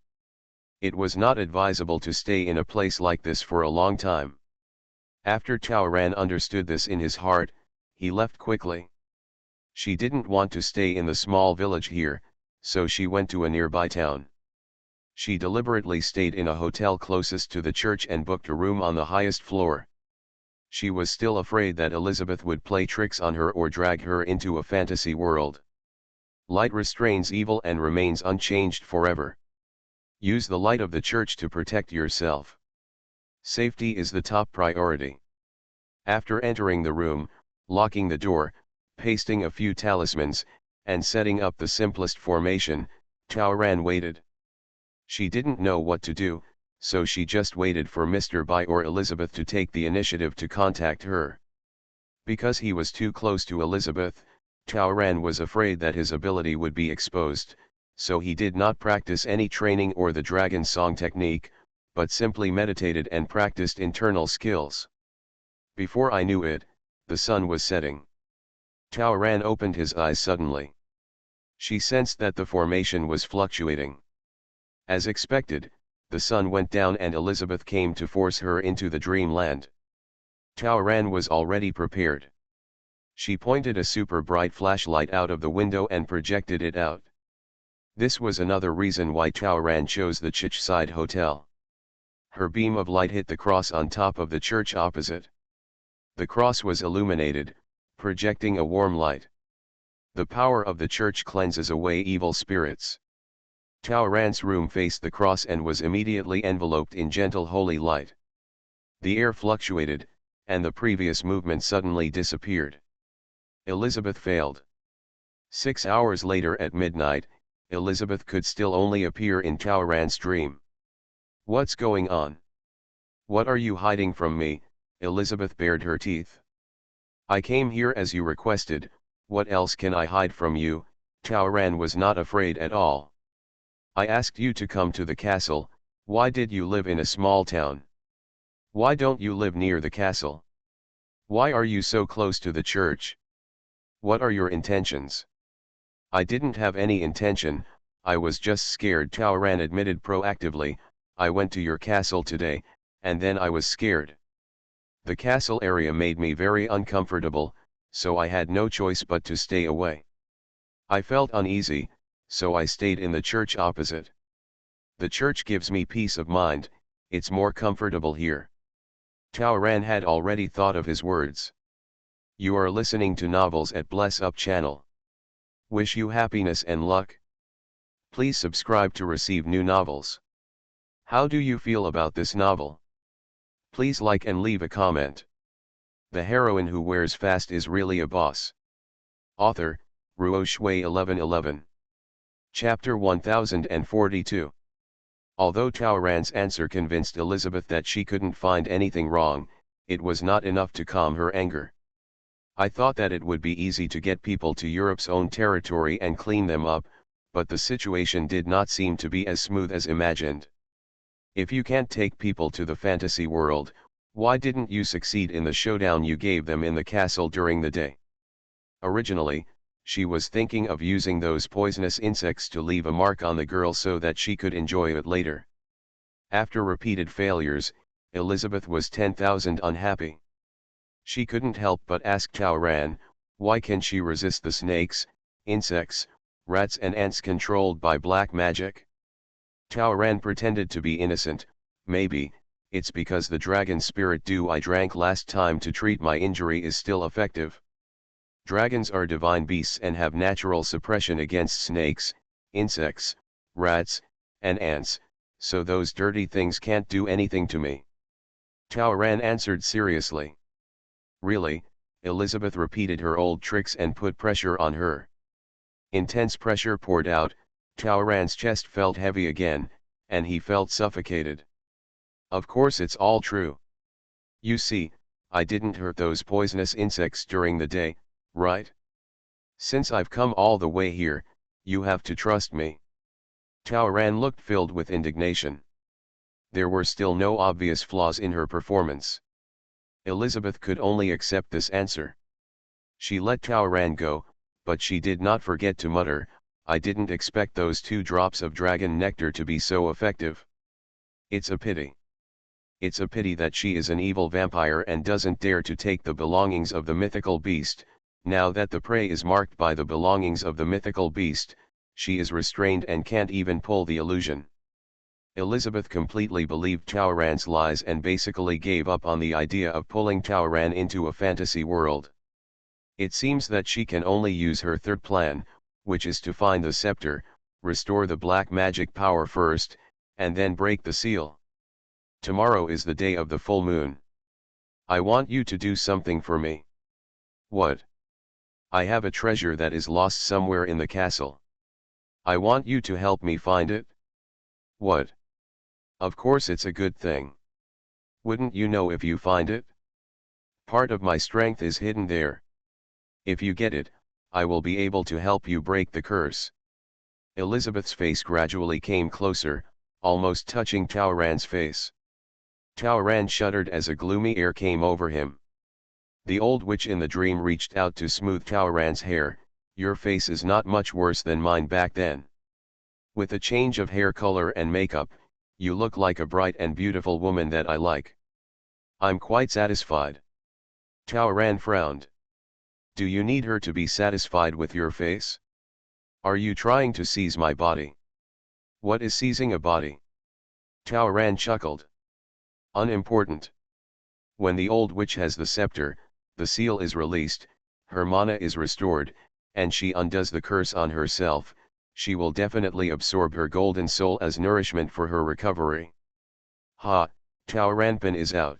It was not advisable to stay in a place like this for a long time. After Taoran understood this in his heart, he left quickly. She didn't want to stay in the small village here, so she went to a nearby town. She deliberately stayed in a hotel closest to the church and booked a room on the highest floor. She was still afraid that Elizabeth would play tricks on her or drag her into a fantasy world. Light restrains evil and remains unchanged forever. Use the light of the church to protect yourself. Safety is the top priority. After entering the room, locking the door, pasting a few talismans, and setting up the simplest formation, Taoran waited. She didn't know what to do, so she just waited for Mr. Bai or Elizabeth to take the initiative to contact her. Because he was too close to Elizabeth, Taoran was afraid that his ability would be exposed, so he did not practice any training or the dragon song technique, but simply meditated and practiced internal skills. Before I knew it, the sun was setting. Taoran opened his eyes suddenly. She sensed that the formation was fluctuating. As expected, the sun went down and Elizabeth came to force her into the dreamland. Taoran was already prepared. She pointed a super bright flashlight out of the window and projected it out. This was another reason why Taoran chose the Churchside Hotel. Her beam of light hit the cross on top of the church opposite. The cross was illuminated, projecting a warm light. The power of the church cleanses away evil spirits. Taoran's room faced the cross and was immediately enveloped in gentle holy light. The air fluctuated, and the previous movement suddenly disappeared. Elizabeth failed. 6 hours later at midnight, Elizabeth could still only appear in Taoran's dream. "What's going on? What are you hiding from me?" Elizabeth bared her teeth. "I came here as you requested, what else can I hide from you?" Taoran was not afraid at all. "I asked you to come to the castle, why did you live in a small town? Why don't you live near the castle? Why are you so close to the church? What are your intentions?" "I didn't have any intention, I was just scared," Taoran admitted proactively. "I went to your castle today, and then I was scared. The castle area made me very uncomfortable, so I had no choice but to stay away. I felt uneasy, so I stayed in the church opposite. The church gives me peace of mind, it's more comfortable here." Taoran had already thought of his words. You are listening to Novels at Bless Up channel. Wish you happiness and luck. Please subscribe to receive new novels. How do you feel about this novel? Please like and leave a comment. The heroine who wears fast is really a boss. Author, Ruo Shui 1111. Chapter 1042. Although Taoran's answer convinced Elizabeth that she couldn't find anything wrong, it was not enough to calm her anger. "I thought that it would be easy to get people to Europe's own territory and clean them up, but the situation did not seem to be as smooth as imagined. If you can't take people to the fantasy world, why didn't you succeed in the showdown you gave them in the castle during the day?" Originally, she was thinking of using those poisonous insects to leave a mark on the girl so that she could enjoy it later. After repeated failures, Elizabeth was 10,000 unhappy. She couldn't help but ask Taoran, why can she resist the snakes, insects, rats and ants controlled by black magic? Taoran pretended to be innocent. "Maybe, it's because the dragon spirit dew I drank last time to treat my injury is still effective. Dragons are divine beasts and have natural suppression against snakes, insects, rats, and ants, so those dirty things can't do anything to me." Taoran answered seriously. "Really?" Elizabeth repeated her old tricks and put pressure on her. Intense pressure poured out, Taoran's chest felt heavy again, and he felt suffocated. "Of course it's all true. You see, I didn't hurt those poisonous insects during the day, right? Since I've come all the way here, you have to trust me." Taoran looked filled with indignation. There were still no obvious flaws in her performance. Elizabeth could only accept this answer. She let Taoran go, but she did not forget to mutter, "I didn't expect those 2 drops of dragon nectar to be so effective." It's a pity. It's a pity that she is an evil vampire and doesn't dare to take the belongings of the mythical beast. Now that the prey is marked by the belongings of the mythical beast, she is restrained and can't even pull the illusion. Elizabeth completely believed Tauran's lies and basically gave up on the idea of pulling Tauran into a fantasy world. It seems that she can only use her third plan, which is to find the scepter, restore the black magic power first, and then break the seal. Tomorrow is the day of the full moon. I want you to do something for me. What? I have a treasure that is lost somewhere in the castle. I want you to help me find it. What? Of course it's a good thing. Wouldn't you know if you find it? Part of my strength is hidden there. If you get it, I will be able to help you break the curse. Elizabeth's face gradually came closer, almost touching Tauran's face. Tauran shuddered as a gloomy air came over him. The old witch in the dream reached out to smooth Tauran's hair. Your face is not much worse than mine back then. With a change of hair color and makeup, you look like a bright and beautiful woman that I like. I'm quite satisfied. Tauran frowned. Do you need her to be satisfied with your face? Are you trying to seize my body? What is seizing a body? Tauran chuckled. Unimportant. When the old witch has the scepter, the seal is released, her mana is restored, and she undoes the curse on herself. She will definitely absorb her golden soul as nourishment for her recovery. Ha, Tauranpan is out.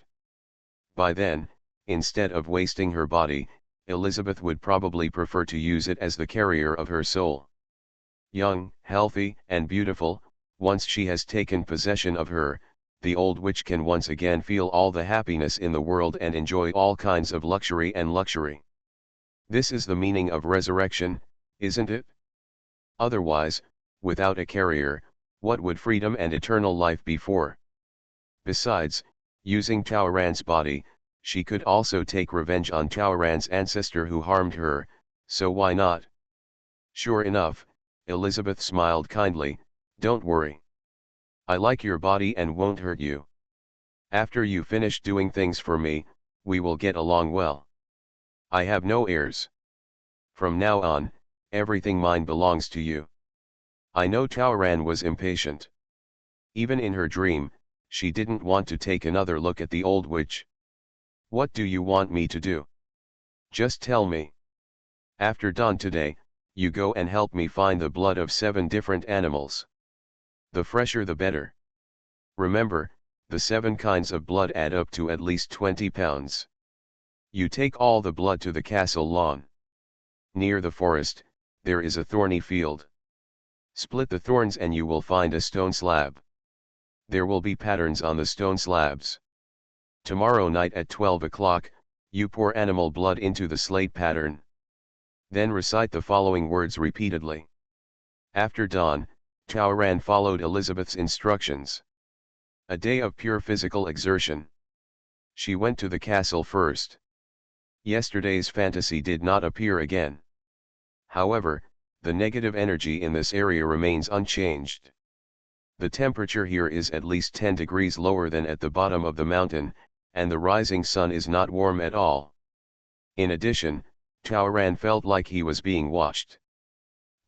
By then, instead of wasting her body, Elizabeth would probably prefer to use it as the carrier of her soul. Young, healthy, and beautiful, once she has taken possession of her, the old witch can once again feel all the happiness in the world and enjoy all kinds of luxury and luxury. This is the meaning of resurrection, isn't it? Otherwise, without a carrier, what would freedom and eternal life be for? Besides, using Tauran's body, she could also take revenge on Tauran's ancestor who harmed her, so why not? Sure enough, Elizabeth smiled kindly. Don't worry. I like your body and won't hurt you. After you finish doing things for me, we will get along well. I have no heirs. From now on, everything mine belongs to you. I know Tauran was impatient. Even in her dream, she didn't want to take another look at the old witch. What do you want me to do? Just tell me. After dawn today, you go and help me find the blood of 7 different animals. The fresher the better. Remember, the 7 kinds of blood add up to at least 20 pounds. You take all the blood to the castle lawn. Near the forest, there is a thorny field. Split the thorns and you will find a stone slab. There will be patterns on the stone slabs. Tomorrow night at 12 o'clock, you pour animal blood into the slate pattern. Then recite the following words repeatedly. After dawn, Tauran followed Elizabeth's instructions. A day of pure physical exertion. She went to the castle first. Yesterday's fantasy did not appear again. However, the negative energy in this area remains unchanged. The temperature here is at least 10 degrees lower than at the bottom of the mountain, and the rising sun is not warm at all. In addition, Tauran felt like he was being watched.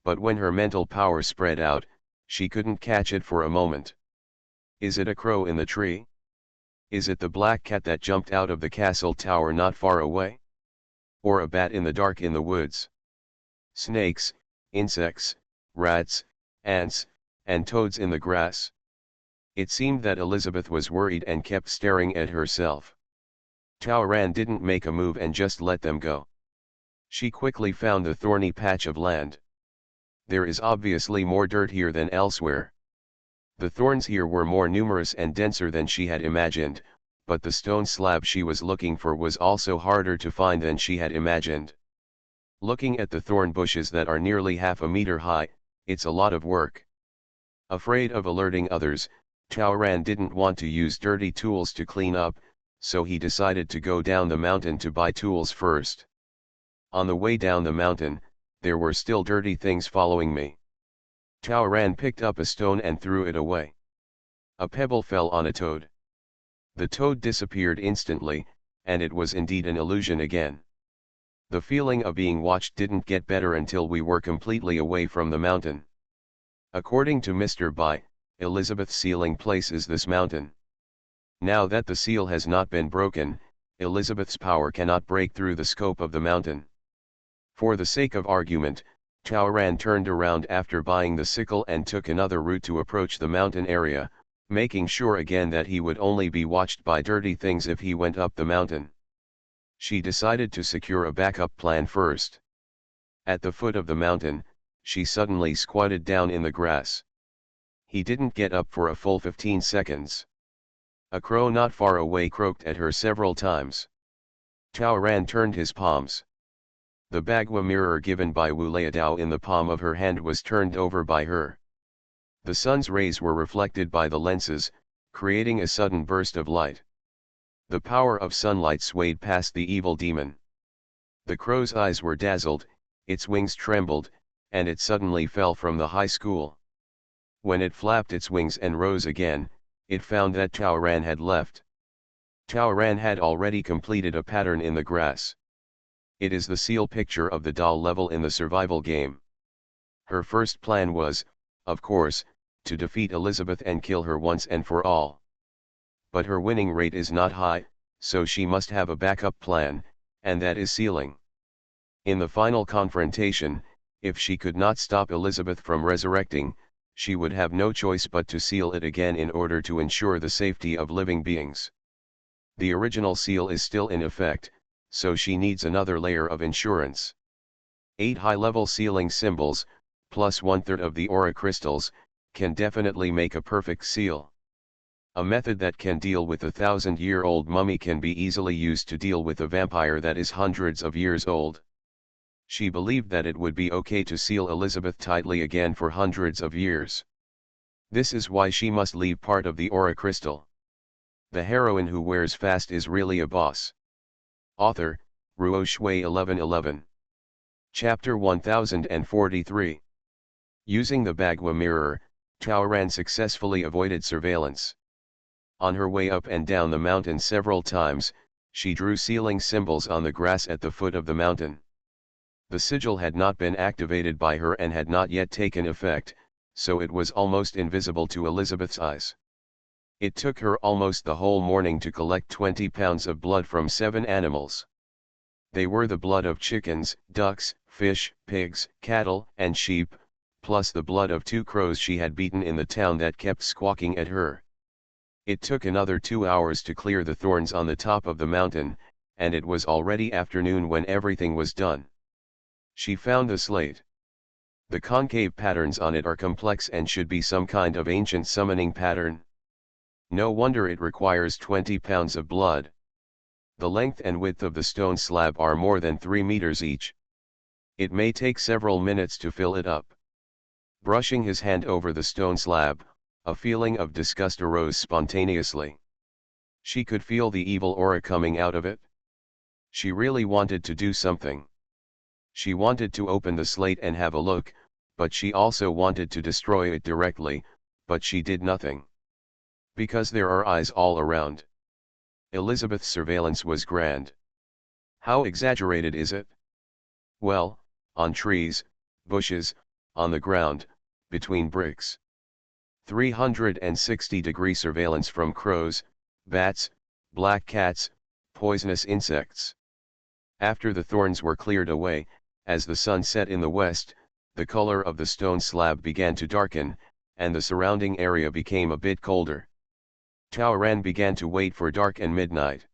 But when her mental power spread out, she couldn't catch it for a moment. Is it a crow in the tree? Is it the black cat that jumped out of the castle tower not far away? Or a bat in the dark in the woods? Snakes, insects, rats, ants, and toads in the grass. It seemed that Elizabeth was worried and kept staring at herself. Tauran didn't make a move and just let them go. She quickly found the thorny patch of land. There is obviously more dirt here than elsewhere. The thorns here were more numerous and denser than she had imagined, but the stone slab she was looking for was also harder to find than she had imagined. Looking at the thorn bushes that are nearly half a meter high, it's a lot of work. Afraid of alerting others, Tauran didn't want to use dirty tools to clean up, so he decided to go down the mountain to buy tools first. On the way down the mountain, there were still dirty things following me. Tauran picked up a stone and threw it away. A pebble fell on a toad. The toad disappeared instantly, and it was indeed an illusion again. The feeling of being watched didn't get better until we were completely away from the mountain. According to Mr. Bai, Elizabeth's sealing place is this mountain. Now that the seal has not been broken, Elizabeth's power cannot break through the scope of the mountain. For the sake of argument, Taoran turned around after buying the sickle and took another route to approach the mountain area, making sure again that he would only be watched by dirty things if he went up the mountain. She decided to secure a backup plan first. At the foot of the mountain, she suddenly squatted down in the grass. He didn't get up for a full 15 seconds. A crow not far away croaked at her several times. Taoran turned his palms. The Bagua mirror given by Wu Leidao in the palm of her hand was turned over by her. The sun's rays were reflected by the lenses, creating a sudden burst of light. The power of sunlight swayed past the evil demon. The crow's eyes were dazzled, its wings trembled, and it suddenly fell from the high school. When it flapped its wings and rose again, it found that Taoran had left. Taoran had already completed a pattern in the grass. It is the seal picture of the doll level in the survival game. Her first plan was, of course, to defeat Elizabeth and kill her once and for all. But her winning rate is not high, so she must have a backup plan, and that is sealing. In the final confrontation, if she could not stop Elizabeth from resurrecting, she would have no choice but to seal it again in order to ensure the safety of living beings. The original seal is still in effect, so she needs another layer of insurance. 8 high-level sealing symbols, plus 1/3 of the aura crystals, can definitely make a perfect seal. A method that can deal with a 1,000-year-old mummy can be easily used to deal with a vampire that is hundreds of years old. She believed that it would be okay to seal Elizabeth tightly again for hundreds of years. This is why she must leave part of the aura crystal. The heroine who wears fast is really a boss. Author, Ruo Shui 1111. Chapter 1043. Using the Bagua mirror, Taoran successfully avoided surveillance. On her way up and down the mountain several times, she drew sealing symbols on the grass at the foot of the mountain. The sigil had not been activated by her and had not yet taken effect, so it was almost invisible to Elizabeth's eyes. It took her almost the whole morning to collect 20 pounds of blood from 7 animals. They were the blood of chickens, ducks, fish, pigs, cattle, and sheep, plus the blood of 2 crows she had beaten in the town that kept squawking at her. It took another 2 hours to clear the thorns on the top of the mountain, and it was already afternoon when everything was done. She found the slate. The concave patterns on it are complex and should be some kind of ancient summoning pattern. No wonder it requires 20 pounds of blood. The length and width of the stone slab are more than 3 meters each. It may take several minutes to fill it up. Brushing his hand over the stone slab, a feeling of disgust arose spontaneously. She could feel the evil aura coming out of it. She really wanted to do something. She wanted to open the slate and have a look, but she also wanted to destroy it directly, but she did nothing. Because there are eyes all around. Elizabeth's surveillance was grand. How exaggerated is it? Well, on trees, bushes, on the ground, between bricks. 360-degree surveillance from crows, bats, black cats, poisonous insects. After the thorns were cleared away, as the sun set in the west, the color of the stone slab began to darken, and the surrounding area became a bit colder. Taoran began to wait for dark and midnight.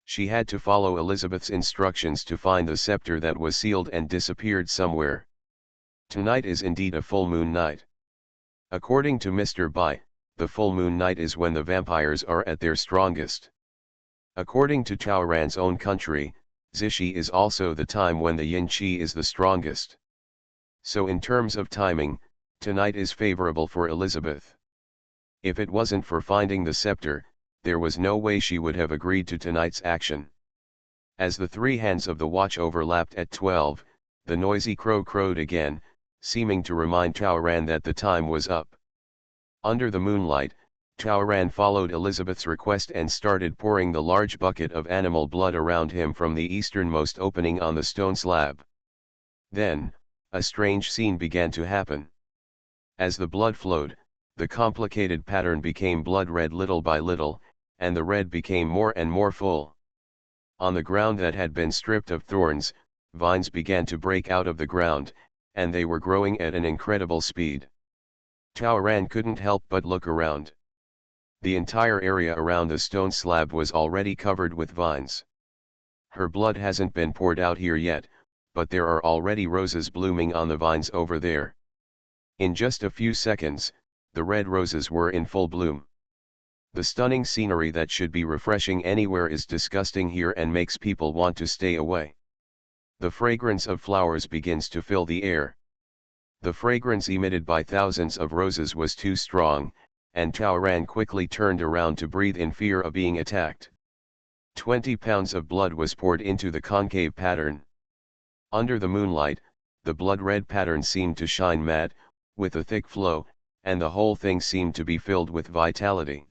She had to follow Elizabeth's instructions to find the scepter that was sealed and disappeared somewhere. Tonight is indeed a full moon night. According to Mr. Bai, the full moon night is when the vampires are at their strongest. According to Taoran's own country, Zishi is also the time when the yin qi is the strongest. So in terms of timing, tonight is favorable for Elizabeth. If it wasn't for finding the scepter, there was no way she would have agreed to tonight's action. As the 3 hands of the watch overlapped at 12, the noisy crow crowed again, seeming to remind Taoran that the time was up. Under the moonlight, Taoran followed Elizabeth's request and started pouring the large bucket of animal blood around him from the easternmost opening on the stone slab. Then, a strange scene began to happen. As the blood flowed, the complicated pattern became blood red little by little, and the red became more and more full. On the ground that had been stripped of thorns, vines began to break out of the ground, and they were growing at an incredible speed. Taoran couldn't help but look around. The entire area around the stone slab was already covered with vines. Her blood hasn't been poured out here yet, but there are already roses blooming on the vines over there. In just a few seconds, the red roses were in full bloom. The stunning scenery that should be refreshing anywhere is disgusting here and makes people want to stay away. The fragrance of flowers begins to fill the air. The fragrance emitted by thousands of roses was too strong, and Taoran quickly turned around to breathe in fear of being attacked. 20 pounds of blood was poured into the concave pattern. Under the moonlight, the blood-red pattern seemed to shine matte, with a thick flow, and the whole thing seemed to be filled with vitality.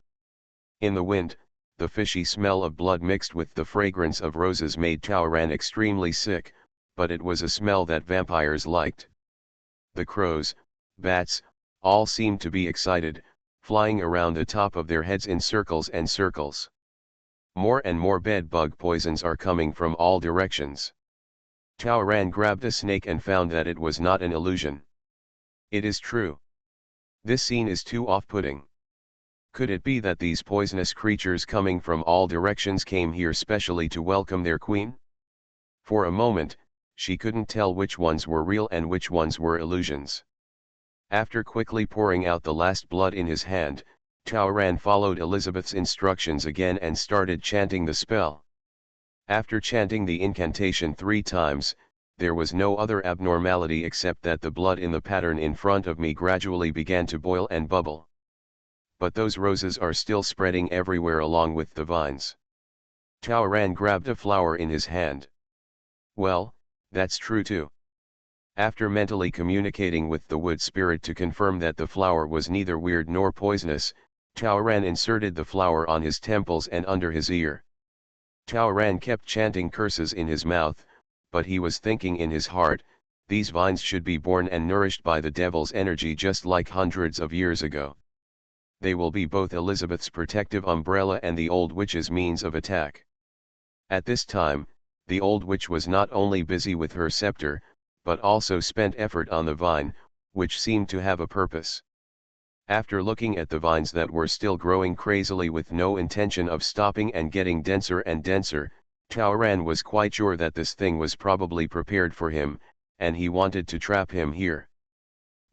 In the wind, the fishy smell of blood mixed with the fragrance of roses made Taoran extremely sick, but it was a smell that vampires liked. The crows, bats, all seemed to be excited, flying around the top of their heads in circles and circles. More and more bed bug poisons are coming from all directions. Taoran grabbed a snake and found that it was not an illusion. It is true. This scene is too off-putting. Could it be that these poisonous creatures coming from all directions came here specially to welcome their queen? For a moment, she couldn't tell which ones were real and which ones were illusions. After quickly pouring out the last blood in his hand, Taoran followed Elizabeth's instructions again and started chanting the spell. After chanting the incantation 3 times, there was no other abnormality except that the blood in the pattern in front of me gradually began to boil and bubble. But those roses are still spreading everywhere along with the vines. Taoran grabbed a flower in his hand. Well, that's true too. After mentally communicating with the wood spirit to confirm that the flower was neither weird nor poisonous, Taoran inserted the flower on his temples and under his ear. Taoran kept chanting curses in his mouth, but he was thinking in his heart, these vines should be born and nourished by the devil's energy just like hundreds of years ago. They will be both Elizabeth's protective umbrella and the old witch's means of attack. At this time, the old witch was not only busy with her scepter, but also spent effort on the vine, which seemed to have a purpose. After looking at the vines that were still growing crazily with no intention of stopping and getting denser and denser, Taoran was quite sure that this thing was probably prepared for him, and he wanted to trap him here.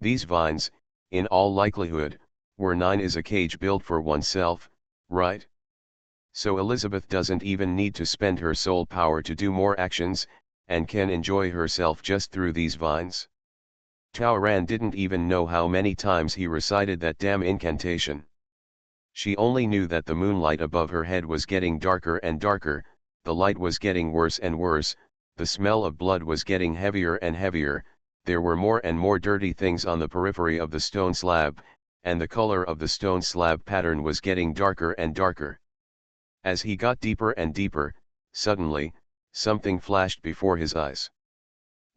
These vines, in all likelihood, were 9 is a cage built for oneself, right? So Elizabeth doesn't even need to spend her soul power to do more actions, and can enjoy herself just through these vines. Taoran didn't even know how many times he recited that damn incantation. She only knew that the moonlight above her head was getting darker and darker, the light was getting worse and worse, the smell of blood was getting heavier and heavier, there were more and more dirty things on the periphery of the stone slab, and the color of the stone slab pattern was getting darker and darker. As he got deeper and deeper, suddenly, something flashed before his eyes.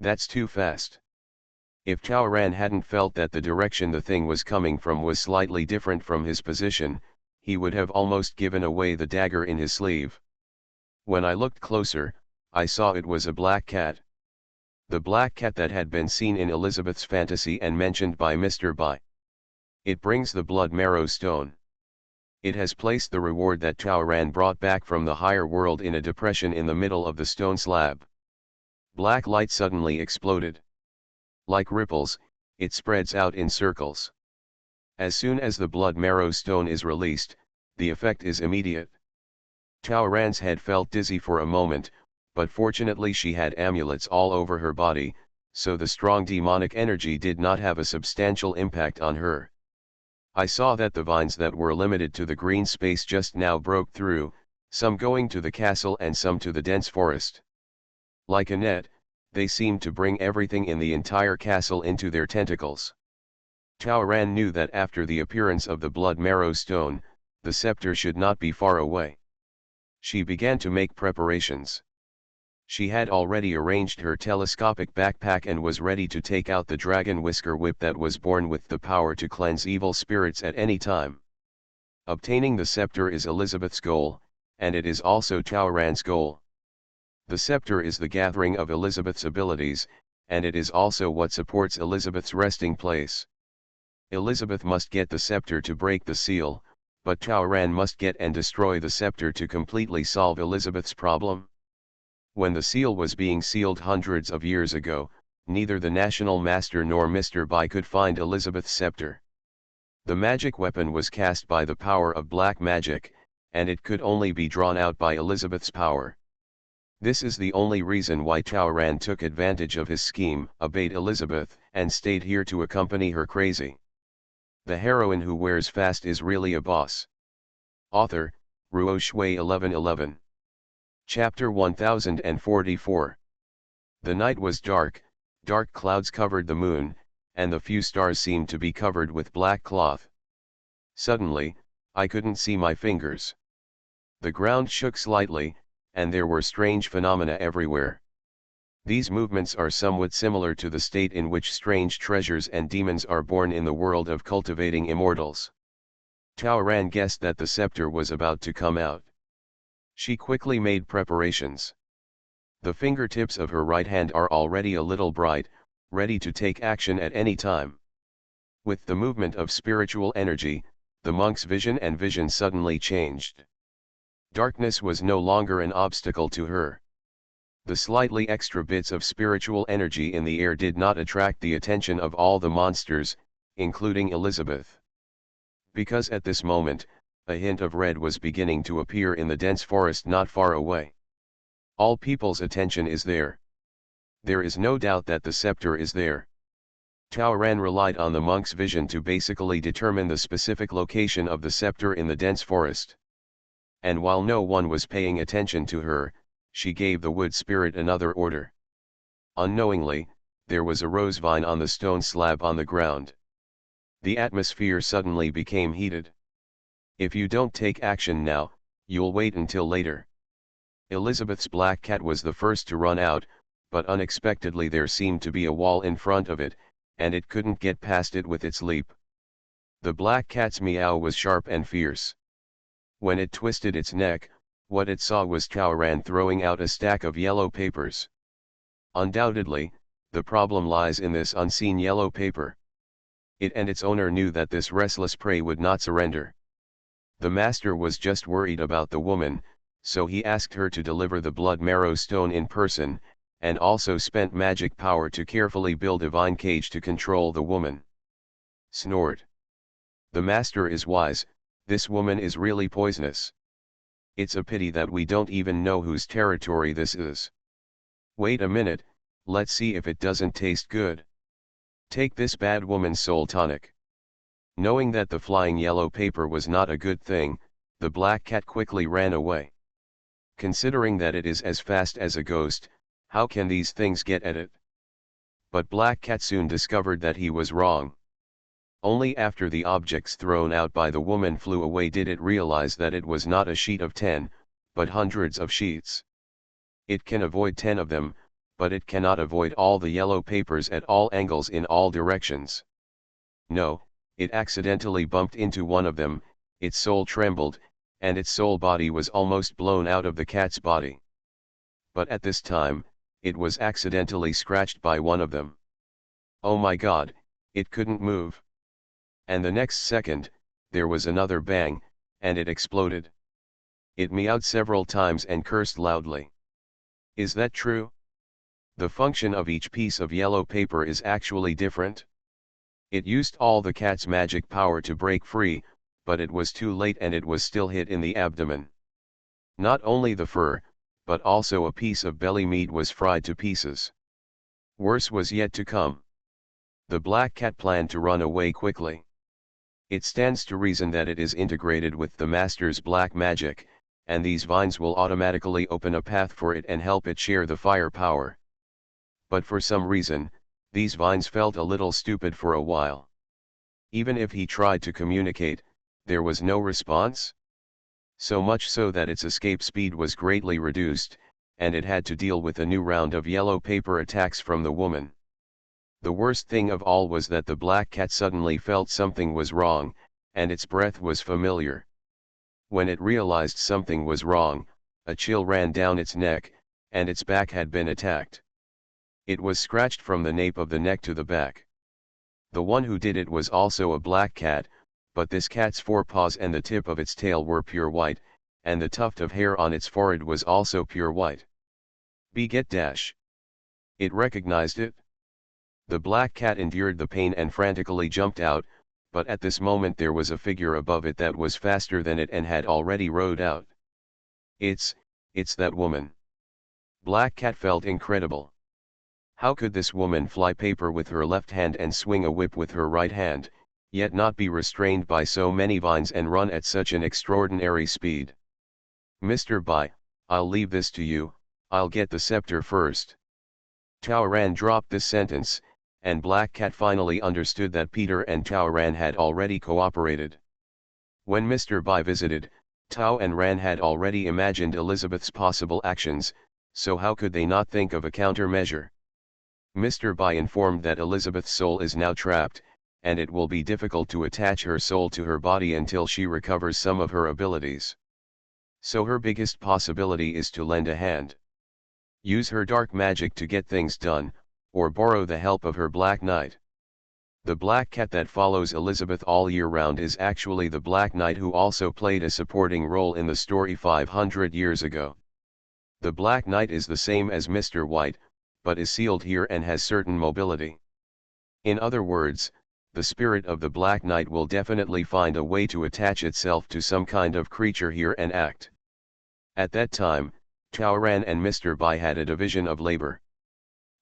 That's too fast. If Taoran hadn't felt that the direction the thing was coming from was slightly different from his position, he would have almost given away the dagger in his sleeve. When I looked closer, I saw it was a black cat. The black cat that had been seen in Elizabeth's fantasy and mentioned by Mr. Bai. It brings the blood marrow stone. It has placed the reward that Taoran brought back from the higher world in a depression in the middle of the stone slab. Black light suddenly exploded. Like ripples, it spreads out in circles. As soon as the blood marrow stone is released, the effect is immediate. Taoran's head felt dizzy for a moment, but fortunately she had amulets all over her body, so the strong demonic energy did not have a substantial impact on her. I saw that the vines that were limited to the green space just now broke through, some going to the castle and some to the dense forest. Like a net, they seemed to bring everything in the entire castle into their tentacles. Taoran knew that after the appearance of the blood marrow stone, the scepter should not be far away. She began to make preparations. She had already arranged her telescopic backpack and was ready to take out the dragon whisker whip that was born with the power to cleanse evil spirits at any time. Obtaining the scepter is Elizabeth's goal, and it is also Tauran's goal. The scepter is the gathering of Elizabeth's abilities, and it is also what supports Elizabeth's resting place. Elizabeth must get the scepter to break the seal, but Tauran must get and destroy the scepter to completely solve Elizabeth's problem. When the seal was being sealed hundreds of years ago, neither the National Master nor Mr. Bai could find Elizabeth's scepter. The magic weapon was cast by the power of black magic, and it could only be drawn out by Elizabeth's power. This is the only reason why Tauran took advantage of his scheme, obeyed Elizabeth, and stayed here to accompany her crazy. The heroine who wears fast is really a boss. Author, Ruo Shui 1111. Chapter 1044. The night was dark, dark clouds covered the moon, and the few stars seemed to be covered with black cloth. Suddenly, I couldn't see my fingers. The ground shook slightly, and there were strange phenomena everywhere. These movements are somewhat similar to the state in which strange treasures and demons are born in the world of cultivating immortals. Tauran guessed that the scepter was about to come out. She quickly made preparations. The fingertips of her right hand are already a little bright, ready to take action at any time. With the movement of spiritual energy, the monk's vision suddenly changed. Darkness was no longer an obstacle to her. The slightly extra bits of spiritual energy in the air did not attract the attention of all the monsters, including Elizabeth. Because at this moment, a hint of red was beginning to appear in the dense forest not far away. All people's attention is there. There is no doubt that the scepter is there. Tauran relied on the monk's vision to basically determine the specific location of the scepter in the dense forest. And while no one was paying attention to her, she gave the wood spirit another order. Unknowingly, there was a rose vine on the stone slab on the ground. The atmosphere suddenly became heated. If you don't take action now, you'll wait until later. Elizabeth's black cat was the first to run out, but unexpectedly there seemed to be a wall in front of it, and it couldn't get past it with its leap. The black cat's meow was sharp and fierce. When it twisted its neck, what it saw was Tauran throwing out a stack of yellow papers. Undoubtedly, the problem lies in this unseen yellow paper. It and its owner knew that this restless prey would not surrender. The master was just worried about the woman, so he asked her to deliver the blood marrow stone in person, and also spent magic power to carefully build a vine cage to control the woman. Snort. The master is wise, this woman is really poisonous. It's a pity that we don't even know whose territory this is. Wait a minute, let's see if it doesn't taste good. Take this bad woman's soul tonic. Knowing that the flying yellow paper was not a good thing, the black cat quickly ran away. Considering that it is as fast as a ghost, how can these things get at it? But Black Cat soon discovered that he was wrong. Only after the objects thrown out by the woman flew away did it realize that it was not a sheet of 10, but hundreds of sheets. It can avoid 10 of them, but it cannot avoid all the yellow papers at all angles in all directions. No, it accidentally bumped into one of them, its soul trembled, and its soul body was almost blown out of the cat's body. But at this time, it was accidentally scratched by one of them. Oh my God, it couldn't move. And the next second, there was another bang, and it exploded. It meowed several times and cursed loudly. Is that true? The function of each piece of yellow paper is actually different. It used all the cat's magic power to break free, but it was too late and it was still hit in the abdomen. Not only the fur, but also a piece of belly meat was fried to pieces. Worse was yet to come. The black cat planned to run away quickly. It stands to reason that it is integrated with the master's black magic, and these vines will automatically open a path for it and help it share the fire power. But for some reason, these vines felt a little stupid for a while. Even if he tried to communicate, there was no response. So much so that its escape speed was greatly reduced, and it had to deal with a new round of yellow paper attacks from the woman. The worst thing of all was that the black cat suddenly felt something was wrong, and its breath was familiar. When it realized something was wrong, a chill ran down its neck, and its back had been attacked. It was scratched from the nape of the neck to the back. The one who did it was also a black cat, but this cat's forepaws and the tip of its tail were pure white, and the tuft of hair on its forehead was also pure white. Beget dash. It recognized it. The black cat endured the pain and frantically jumped out, but at this moment there was a figure above it that was faster than it and had already rode out. It's that woman. Black cat felt incredible. How could this woman fly paper with her left hand and swing a whip with her right hand, yet not be restrained by so many vines and run at such an extraordinary speed? Mr. Bai, I'll leave this to you, I'll get the scepter first. Taoran dropped this sentence, and Black Cat finally understood that Peter and Taoran had already cooperated. When Mr. Bai visited, Tao and Ran had already imagined Elizabeth's possible actions, so how could they not think of a countermeasure? Mr. Bai informed that Elizabeth's soul is now trapped, and it will be difficult to attach her soul to her body until she recovers some of her abilities. So her biggest possibility is to lend a hand. Use her dark magic to get things done, or borrow the help of her Black Knight. The Black Cat that follows Elizabeth all year round is actually the Black Knight who also played a supporting role in the story 500 years ago. The Black Knight is the same as Mr. White, but is sealed here and has certain mobility. In other words, the spirit of the Black Knight will definitely find a way to attach itself to some kind of creature here and act. At that time, Taoran and Mr. Bai had a division of labor.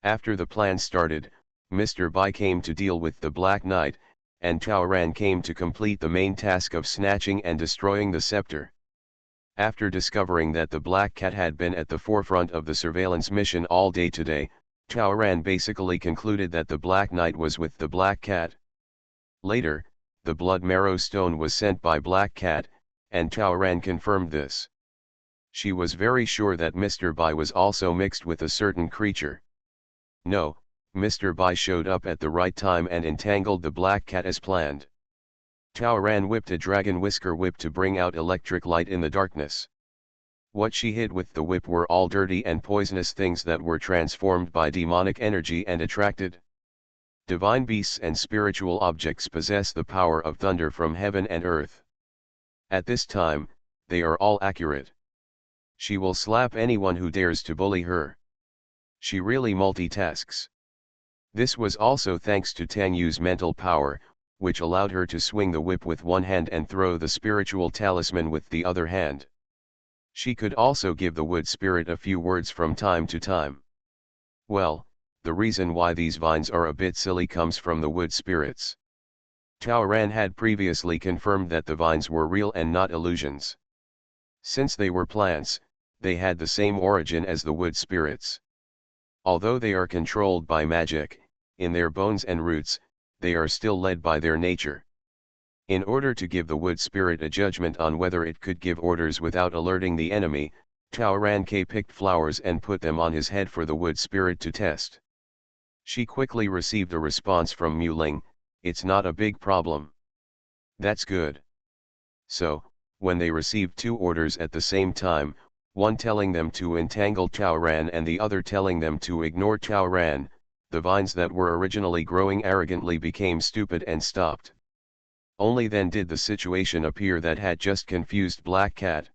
After the plan started, Mr. Bai came to deal with the Black Knight, and Taoran came to complete the main task of snatching and destroying the scepter. After discovering that the Black Cat had been at the forefront of the surveillance mission all day today, Taoran basically concluded that the Black Knight was with the Black Cat. Later, the blood marrow stone was sent by Black Cat, and Taoran confirmed this. She was very sure that Mr. Bai was also mixed with a certain creature. No, Mr. Bai showed up at the right time and entangled the Black Cat as planned. Taoran whipped a dragon whisker whip to bring out electric light in the darkness. What she hit with the whip were all dirty and poisonous things that were transformed by demonic energy and attracted. Divine beasts and spiritual objects possess the power of thunder from heaven and earth. At this time, they are all accurate. She will slap anyone who dares to bully her. She really multitasks. This was also thanks to Tang Yu's mental power, which allowed her to swing the whip with one hand and throw the spiritual talisman with the other hand. She could also give the wood spirit a few words from time to time. Well, the reason why these vines are a bit silly comes from the wood spirits. Taoran had previously confirmed that the vines were real and not illusions. Since they were plants, they had the same origin as the wood spirits. Although they are controlled by magic, in their bones and roots, they are still led by their nature. In order to give the wood spirit a judgment on whether it could give orders without alerting the enemy, Taoran picked flowers and put them on his head for the wood spirit to test. She quickly received a response from Muling, "It's not a big problem." That's good. So, when they received two orders at the same time, one telling them to entangle Taoran and the other telling them to ignore Taoran, the vines that were originally growing arrogantly became stupid and stopped. Only then did the situation appear that had just confused Black Cat.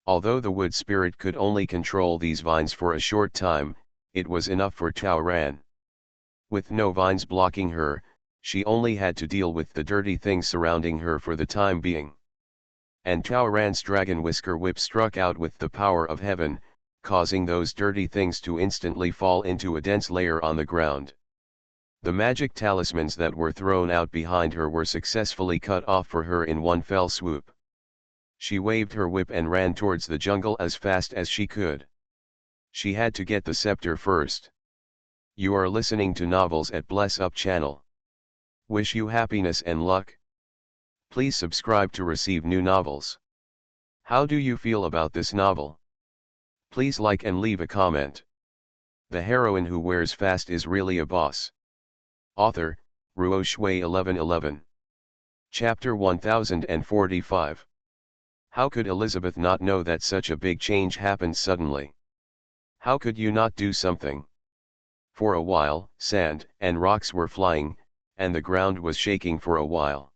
Although the wood spirit could only control these vines for a short time, it was enough for Taoran. With no vines blocking her, she only had to deal with the dirty things surrounding her for the time being. And Taoran's dragon whisker whip struck out with the power of heaven, causing those dirty things to instantly fall into a dense layer on the ground. The magic talismans that were thrown out behind her were successfully cut off for her in one fell swoop. She waved her whip and ran towards the jungle as fast as she could. She had to get the scepter first. You are listening to Novels at Bless Up channel. Wish you happiness and luck. Please subscribe to receive new novels. How do you feel about this novel? Please like and leave a comment. The heroine who wears fast is really a boss. Author, Ruo Shui 1111. Chapter 1045. How could Elizabeth not know that such a big change happened suddenly? How could you not do something? For a while, sand and rocks were flying, and the ground was shaking for a while.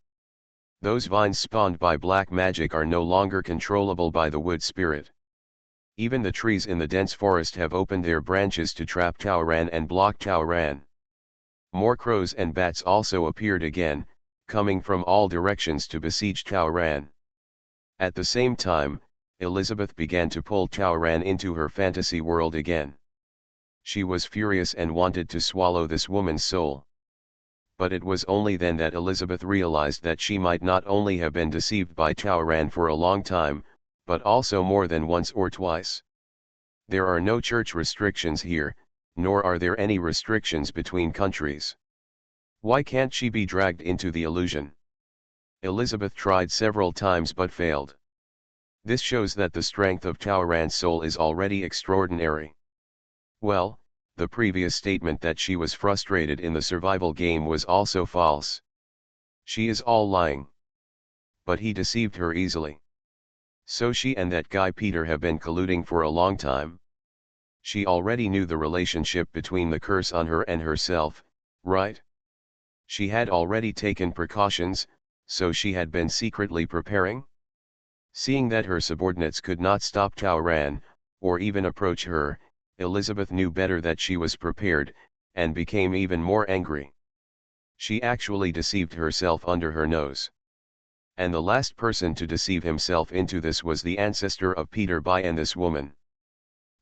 Those vines spawned by black magic are no longer controllable by the wood spirit. Even the trees in the dense forest have opened their branches to trap Taoran and block Taoran. More crows and bats also appeared again, coming from all directions to besiege Taoran. At the same time, Elizabeth began to pull Taoran into her fantasy world again. She was furious and wanted to swallow this woman's soul. But it was only then that Elizabeth realized that she might not only have been deceived by Taoran for a long time, but also more than once or twice. There are no church restrictions here, nor are there any restrictions between countries. Why can't she be dragged into the illusion? Elizabeth tried several times but failed. This shows that the strength of Taoran's soul is already extraordinary. Well, the previous statement that she was frustrated in the survival game was also false. She is all lying. But he deceived her easily. So she and that guy Peter have been colluding for a long time. She already knew the relationship between the curse on her and herself, right? She had already taken precautions, so she had been secretly preparing? Seeing that her subordinates could not stop Taoran, or even approach her, Elizabeth knew better that she was prepared, and became even more angry. She actually deceived herself under her nose. And the last person to deceive himself into this was the ancestor of Peter Bai and this woman.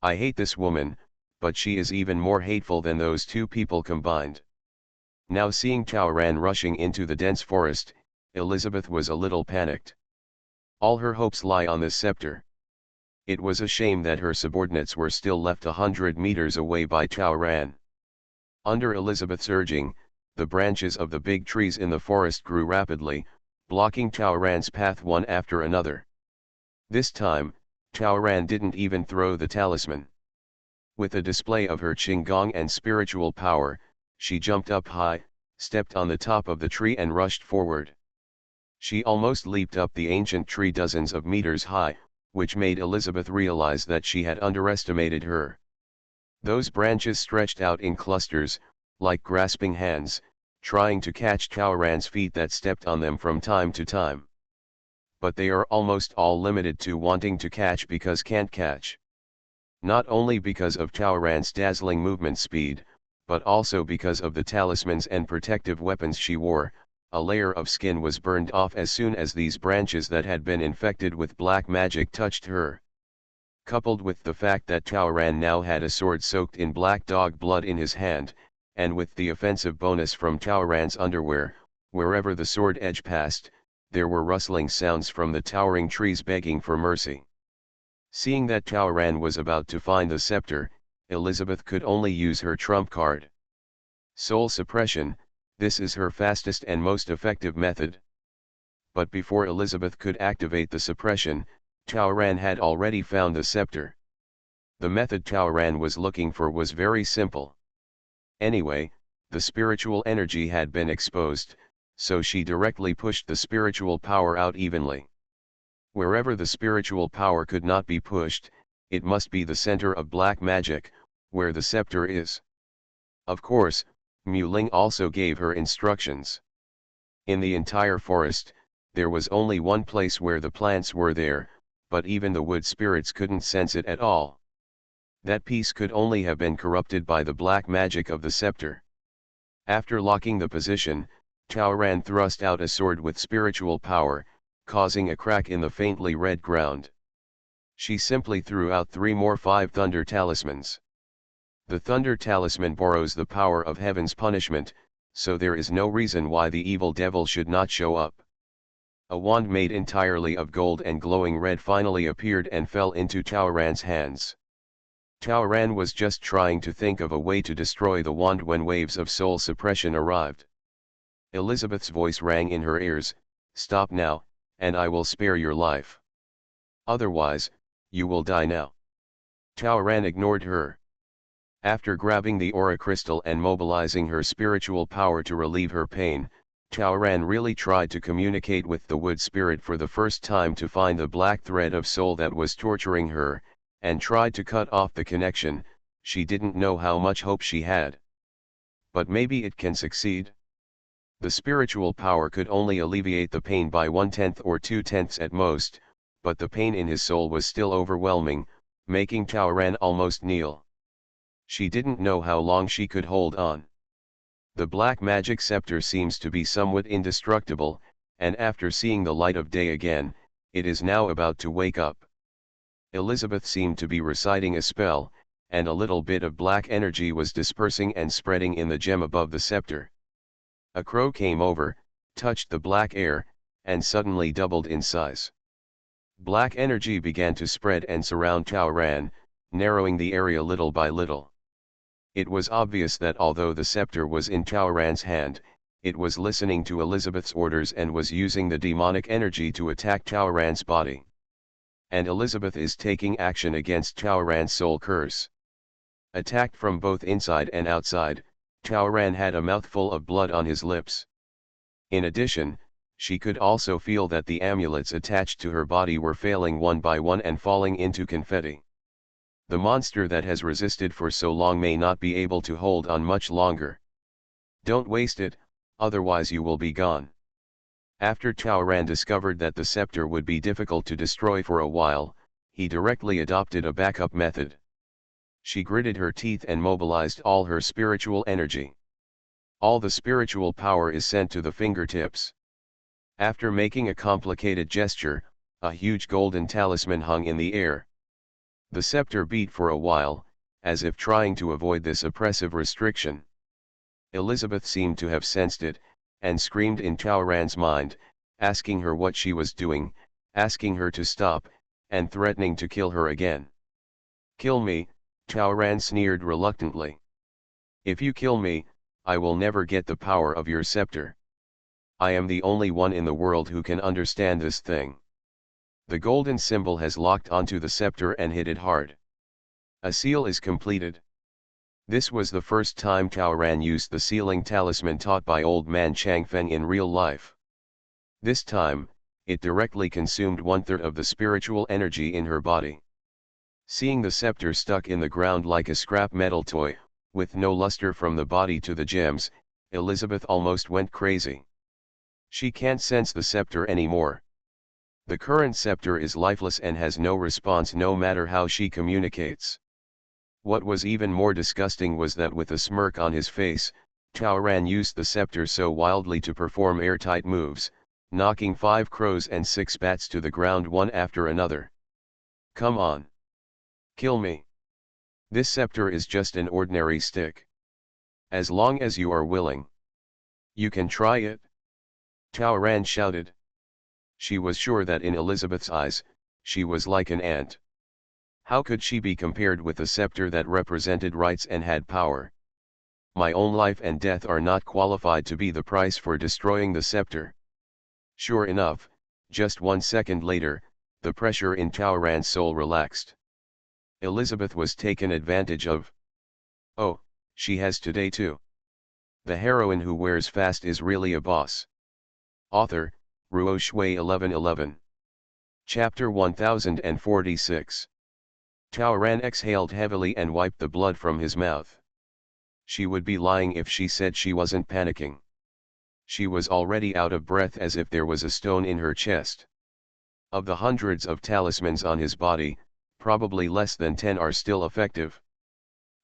I hate this woman, but she is even more hateful than those two people combined. Now seeing Taoran rushing into the dense forest, Elizabeth was a little panicked. All her hopes lie on this scepter. It was a shame that her subordinates were still left 100 meters away by Taoran. Under Elizabeth's urging, the branches of the big trees in the forest grew rapidly, blocking Taoran's path one after another. This time, Taoran didn't even throw the talisman. With a display of her Qinggong and spiritual power, she jumped up high, stepped on the top of the tree and rushed forward. She almost leaped up the ancient tree dozens of meters high, which made Elizabeth realize that she had underestimated her. Those branches stretched out in clusters, like grasping hands, trying to catch Taoran's feet that stepped on them from time to time. But they are almost all limited to wanting to catch because can't catch. Not only because of Taoran's dazzling movement speed, but also because of the talismans and protective weapons she wore. A layer of skin was burned off as soon as these branches that had been infected with black magic touched her. Coupled with the fact that Taoran now had a sword soaked in black dog blood in his hand, and with the offensive bonus from Taoran's underwear, wherever the sword edge passed, there were rustling sounds from the towering trees begging for mercy. Seeing that Taoran was about to find the scepter, Elizabeth could only use her trump card. Soul suppression. This is her fastest and most effective method. But before Elizabeth could activate the suppression, Taoran had already found the scepter. The method Taoran was looking for was very simple. Anyway, the spiritual energy had been exposed, so she directly pushed the spiritual power out evenly. Wherever the spiritual power could not be pushed, it must be the center of black magic, where the scepter is. Of course, Mu Ling also gave her instructions. In the entire forest, there was only one place where the plants were there, but even the wood spirits couldn't sense it at all. That piece could only have been corrupted by the black magic of the scepter. After locking the position, Taoran thrust out a sword with spiritual power, causing a crack in the faintly red ground. She simply threw out 3 more 5 thunder talismans. The thunder talisman borrows the power of heaven's punishment, so there is no reason why the evil devil should not show up. A wand made entirely of gold and glowing red finally appeared and fell into Taoran's hands. Taoran was just trying to think of a way to destroy the wand when waves of soul suppression arrived. Elizabeth's voice rang in her ears, "Stop now, and I will spare your life." Otherwise, you will die now. Taoran ignored her. After grabbing the aura crystal and mobilizing her spiritual power to relieve her pain, Taoran really tried to communicate with the wood spirit for the first time to find the black thread of soul that was torturing her, and tried to cut off the connection. She didn't know how much hope she had. But maybe it can succeed. The spiritual power could only alleviate the pain by 1/10 or 2/10 at most, but the pain in his soul was still overwhelming, making Taoran almost kneel. She didn't know how long she could hold on. The black magic scepter seems to be somewhat indestructible, and after seeing the light of day again, it is now about to wake up. Elizabeth seemed to be reciting a spell, and a little bit of black energy was dispersing and spreading in the gem above the scepter. A crow came over, touched the black air, and suddenly doubled in size. Black energy began to spread and surround Taoran, narrowing the area little by little. It was obvious that although the scepter was in Taoran's hand, it was listening to Elizabeth's orders and was using the demonic energy to attack Taoran's body. And Elizabeth is taking action against Taoran's soul curse. Attacked from both inside and outside, Taoran had a mouthful of blood on his lips. In addition, she could also feel that the amulets attached to her body were failing one by one and falling into confetti. The monster that has resisted for so long may not be able to hold on much longer. Don't waste it, otherwise you will be gone. After Taoran discovered that the scepter would be difficult to destroy for a while, he directly adopted a backup method. She gritted her teeth and mobilized all her spiritual energy. All the spiritual power is sent to the fingertips. After making a complicated gesture, a huge golden talisman hung in the air. The scepter beat for a while, as if trying to avoid this oppressive restriction. Elizabeth seemed to have sensed it, and screamed in Taoran's mind, asking her what she was doing, asking her to stop, and threatening to kill her again. "Kill me," Taoran sneered reluctantly. "If you kill me, I will never get the power of your scepter. I am the only one in the world who can understand this thing." The golden symbol has locked onto the scepter and hit it hard. A seal is completed. This was the first time Taoran used the sealing talisman taught by old man Changfeng in real life. This time, it directly consumed 1/3 of the spiritual energy in her body. Seeing the scepter stuck in the ground like a scrap metal toy, with no luster from the body to the gems, Elizabeth almost went crazy. She can't sense the scepter anymore. The current scepter is lifeless and has no response no matter how she communicates. What was even more disgusting was that with a smirk on his face, Taoran used the scepter so wildly to perform airtight moves, knocking 5 crows and 6 bats to the ground one after another. "Come on. Kill me. This scepter is just an ordinary stick. As long as you are willing. You can try it," Taoran shouted. She was sure that in Elizabeth's eyes, she was like an ant. How could she be compared with a scepter that represented rights and had power? My own life and death are not qualified to be the price for destroying the scepter. Sure enough, just 1 second later, the pressure in Taoran's soul relaxed. Elizabeth was taken advantage of. Oh, she has today too. The heroine who wears fast is really a boss. Author, Ruo Shui 1111. Chapter 1046. Taoran exhaled heavily and wiped the blood from his mouth. She would be lying if she said she wasn't panicking. She was already out of breath as if there was a stone in her chest. Of the hundreds of talismans on his body, probably less than 10 are still effective.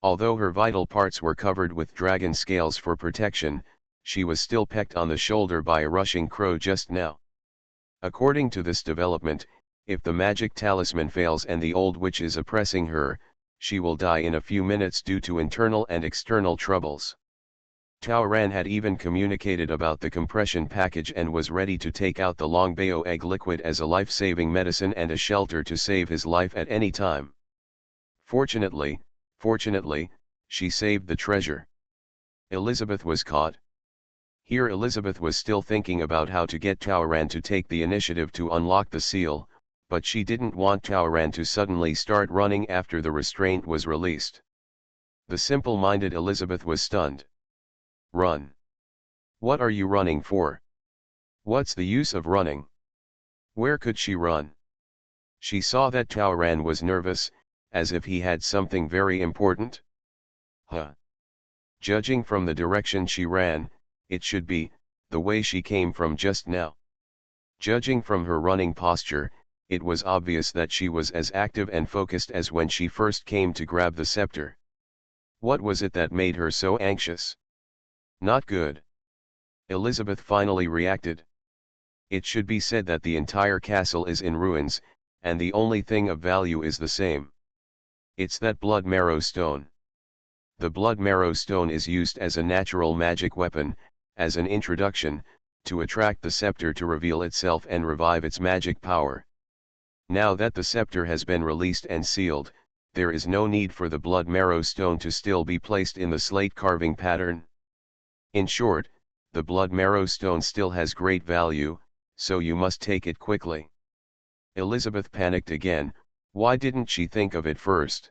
Although her vital parts were covered with dragon scales for protection, she was still pecked on the shoulder by a rushing crow just now. According to this development, if the magic talisman fails and the old witch is oppressing her, she will die in a few minutes due to internal and external troubles. Taoran had even communicated about the compression package and was ready to take out the Longbao egg liquid as a life-saving medicine and a shelter to save his life at any time. Fortunately, she saved the treasure. Elizabeth was caught. Here Elizabeth was still thinking about how to get Taoran to take the initiative to unlock the seal, But she didn't want Taoran to suddenly start running after the restraint was released. The simple-minded Elizabeth was stunned. Run. What are you running for? What's the use of running? Where could she run? She saw that Taoran was nervous, as if he had something very important. Judging from the direction she ran, it should be the way she came from just now. Judging from her running posture, it was obvious that she was as active and focused as when she first came to grab the scepter. What was it that made her so anxious? Not good. Elizabeth finally reacted. It should be said that the entire castle is in ruins, and the only thing of value is the same. It's that blood marrow stone. The blood marrow stone is used as a natural magic weapon, as an introduction, to attract the scepter to reveal itself and revive its magic power. Now that the scepter has been released and sealed, there is no need for the blood marrow stone to still be placed in the slate carving pattern. In short, the blood marrow stone still has great value, so you must take it quickly. Elizabeth panicked again. Why didn't she think of it first?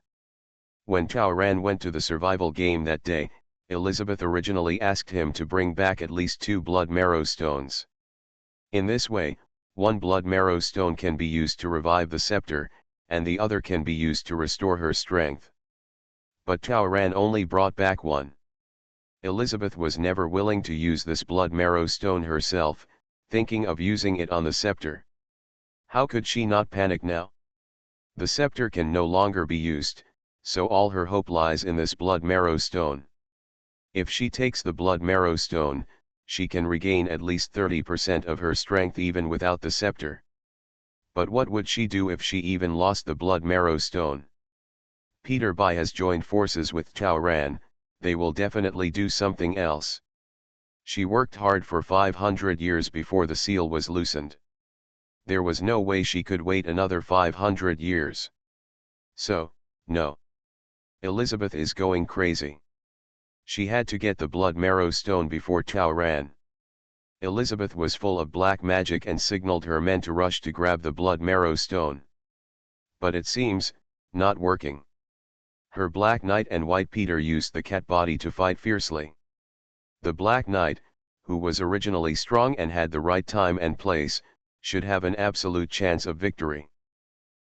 When Taoran went to the survival game that day, Elizabeth originally asked him to bring back at least 2 blood marrow stones. In this way, 1 blood marrow stone can be used to revive the scepter, and the other can be used to restore her strength. But Taoran only brought back 1. Elizabeth was never willing to use this blood marrow stone herself, thinking of using it on the scepter. How could she not panic now? The scepter can no longer be used, so all her hope lies in this blood marrow stone. If she takes the blood marrow stone, she can regain at least 30% of her strength even without the scepter. But what would she do if she even lost the blood marrow stone? Peter Bai has joined forces with Taoran. They will definitely do something else. She worked hard for 500 years before the seal was loosened. There was no way she could wait another 500 years. So, no. Elizabeth is going crazy. She had to get the blood marrow stone before Taoran. Elizabeth was full of black magic and signaled her men to rush to grab the blood marrow stone. But it seems, not working. Her Black Knight and White Peter used the cat body to fight fiercely. The Black Knight, who was originally strong and had the right time and place, should have an absolute chance of victory.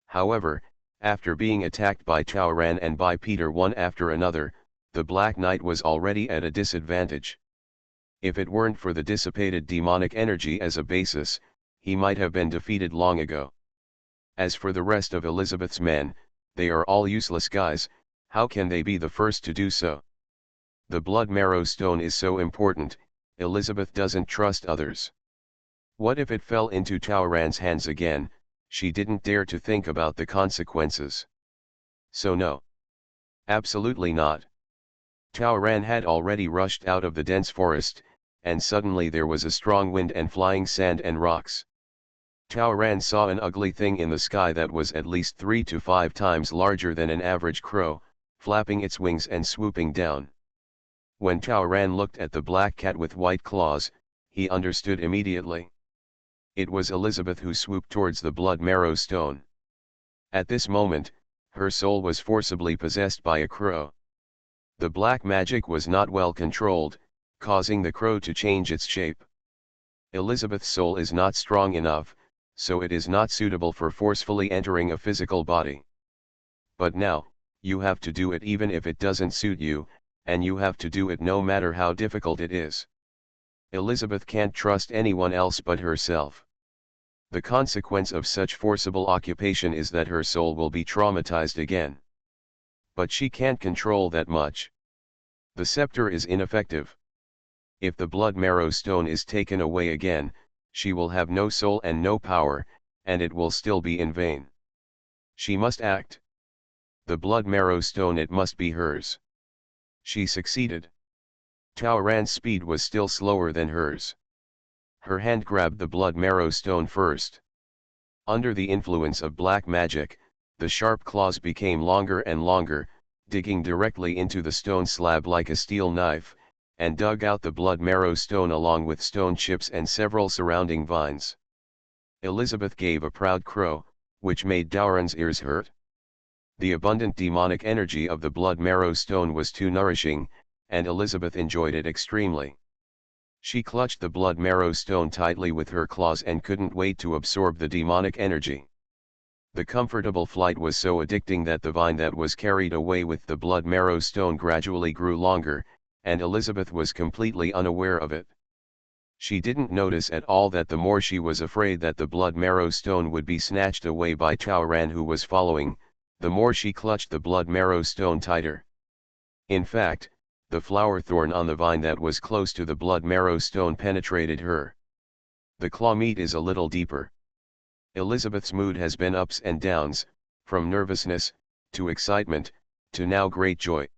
However, after being attacked by Taoran and by Peter one after another, the Black Knight was already at a disadvantage. If it weren't for the dissipated demonic energy as a basis, he might have been defeated long ago. As for the rest of Elizabeth's men, they are all useless guys. How can they be the first to do so? The blood marrow stone is so important, Elizabeth doesn't trust others. What if it fell into Taoran's hands again? She didn't dare to think about the consequences. So no. Absolutely not. Taoran had already rushed out of the dense forest, and suddenly there was a strong wind and flying sand and rocks. Taoran saw an ugly thing in the sky that was at least 3 to 5 times larger than an average crow, flapping its wings and swooping down. When Taoran looked at the black cat with white claws, he understood immediately. It was Elizabeth who swooped towards the blood marrow stone. At this moment, her soul was forcibly possessed by a crow. The black magic was not well controlled, causing the crow to change its shape. Elizabeth's soul is not strong enough, so it is not suitable for forcefully entering a physical body. But now, you have to do it even if it doesn't suit you, and you have to do it no matter how difficult it is. Elizabeth can't trust anyone else but herself. The consequence of such forcible occupation is that her soul will be traumatized again. But she can't control that much. The scepter is ineffective. If the blood marrow stone is taken away again, she will have no soul and no power, and it will still be in vain. She must act. The blood marrow stone, it must be hers. She succeeded. Taoran's speed was still slower than hers. Her hand grabbed the blood marrow stone first. Under the influence of black magic, the sharp claws became longer and longer, digging directly into the stone slab like a steel knife, and dug out the blood marrow stone along with stone chips and several surrounding vines. Elizabeth gave a proud crow. which made Dauran's ears hurt. The abundant demonic energy of the blood marrow stone was too nourishing, and Elizabeth enjoyed it extremely. She clutched the blood marrow stone tightly with her claws and couldn't wait to absorb the demonic energy. The comfortable flight was so addicting that the vine that was carried away with the blood marrow stone gradually grew longer, and Elizabeth was completely unaware of it. She didn't notice at all that the more she was afraid that the blood marrow stone would be snatched away by Tauran, who was following, the more she clutched the blood marrow stone tighter. In fact, the flower thorn on the vine that was close to the blood marrow stone penetrated her. The claw meat is a little deeper. Elizabeth's mood has been ups and downs, from nervousness, to excitement, to now great joy.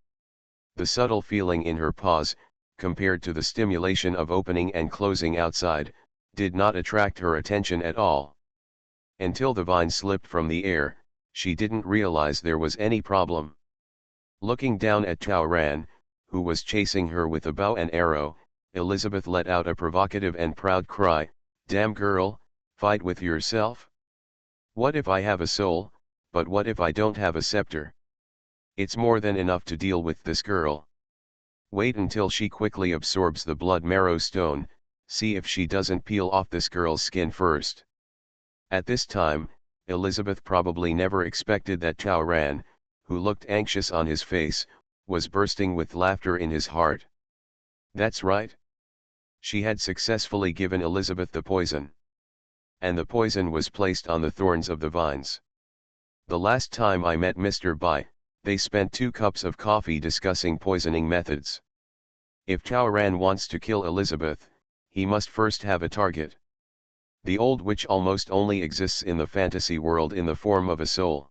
The subtle feeling in her paws, compared to the stimulation of opening and closing outside, did not attract her attention at all. Until the vine slipped from the air, she didn't realize there was any problem. Looking down at Tauran, who was chasing her with a bow and arrow, Elizabeth let out a provocative and proud cry, "Damn girl, fight with yourself? What if I have a soul, but what if I don't have a scepter? It's more than enough to deal with this girl. Wait until she quickly absorbs the blood marrow stone, see if she doesn't peel off this girl's skin first." At this time, Elizabeth probably never expected that Tauran, who looked anxious on his face, was bursting with laughter in his heart. That's right. She had successfully given Elizabeth the poison. And the poison was placed on the thorns of the vines. The last time I met Mr. Bai, they spent 2 cups of coffee discussing poisoning methods. If Tauran wants to kill Elizabeth, he must first have a target. The old witch almost only exists in the fantasy world in the form of a soul.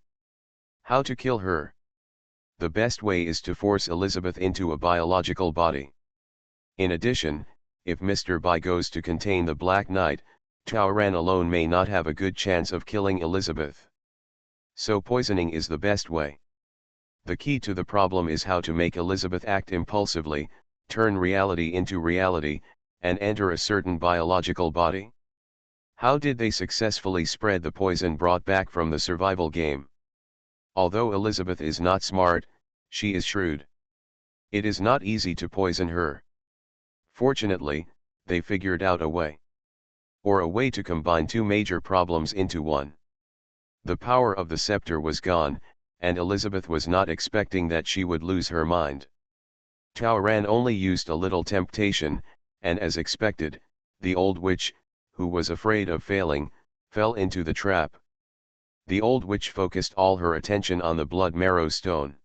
How to kill her? The best way is to force Elizabeth into a biological body. In addition, if Mr. Bai goes to contain the Black Knight, Tauran alone may not have a good chance of killing Elizabeth. So poisoning is the best way. The key to the problem is how to make Elizabeth act impulsively, turn reality into reality, and enter a certain biological body. How did they successfully spread the poison brought back from the survival game? Although Elizabeth is not smart, she is shrewd. It is not easy to poison her. Fortunately, they figured out a way. Or a way to combine 2 major problems into one. The power of the scepter was gone, and Elizabeth was not expecting that she would lose her mind. Tauran only used a little temptation, and as expected, the old witch, who was afraid of failing, fell into the trap. The old witch focused all her attention on the blood marrow stone.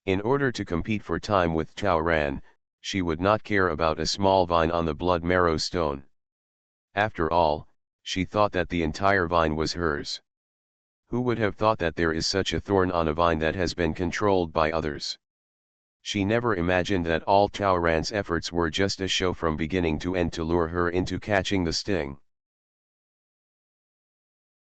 In order to compete for time with Tauran, she would not care about a small vine on the blood marrow stone. After all, she thought that the entire vine was hers. Who would have thought that there is such a thorn on a vine that has been controlled by others? She never imagined that all Tauran's efforts were just a show from beginning to end to lure her into catching the sting.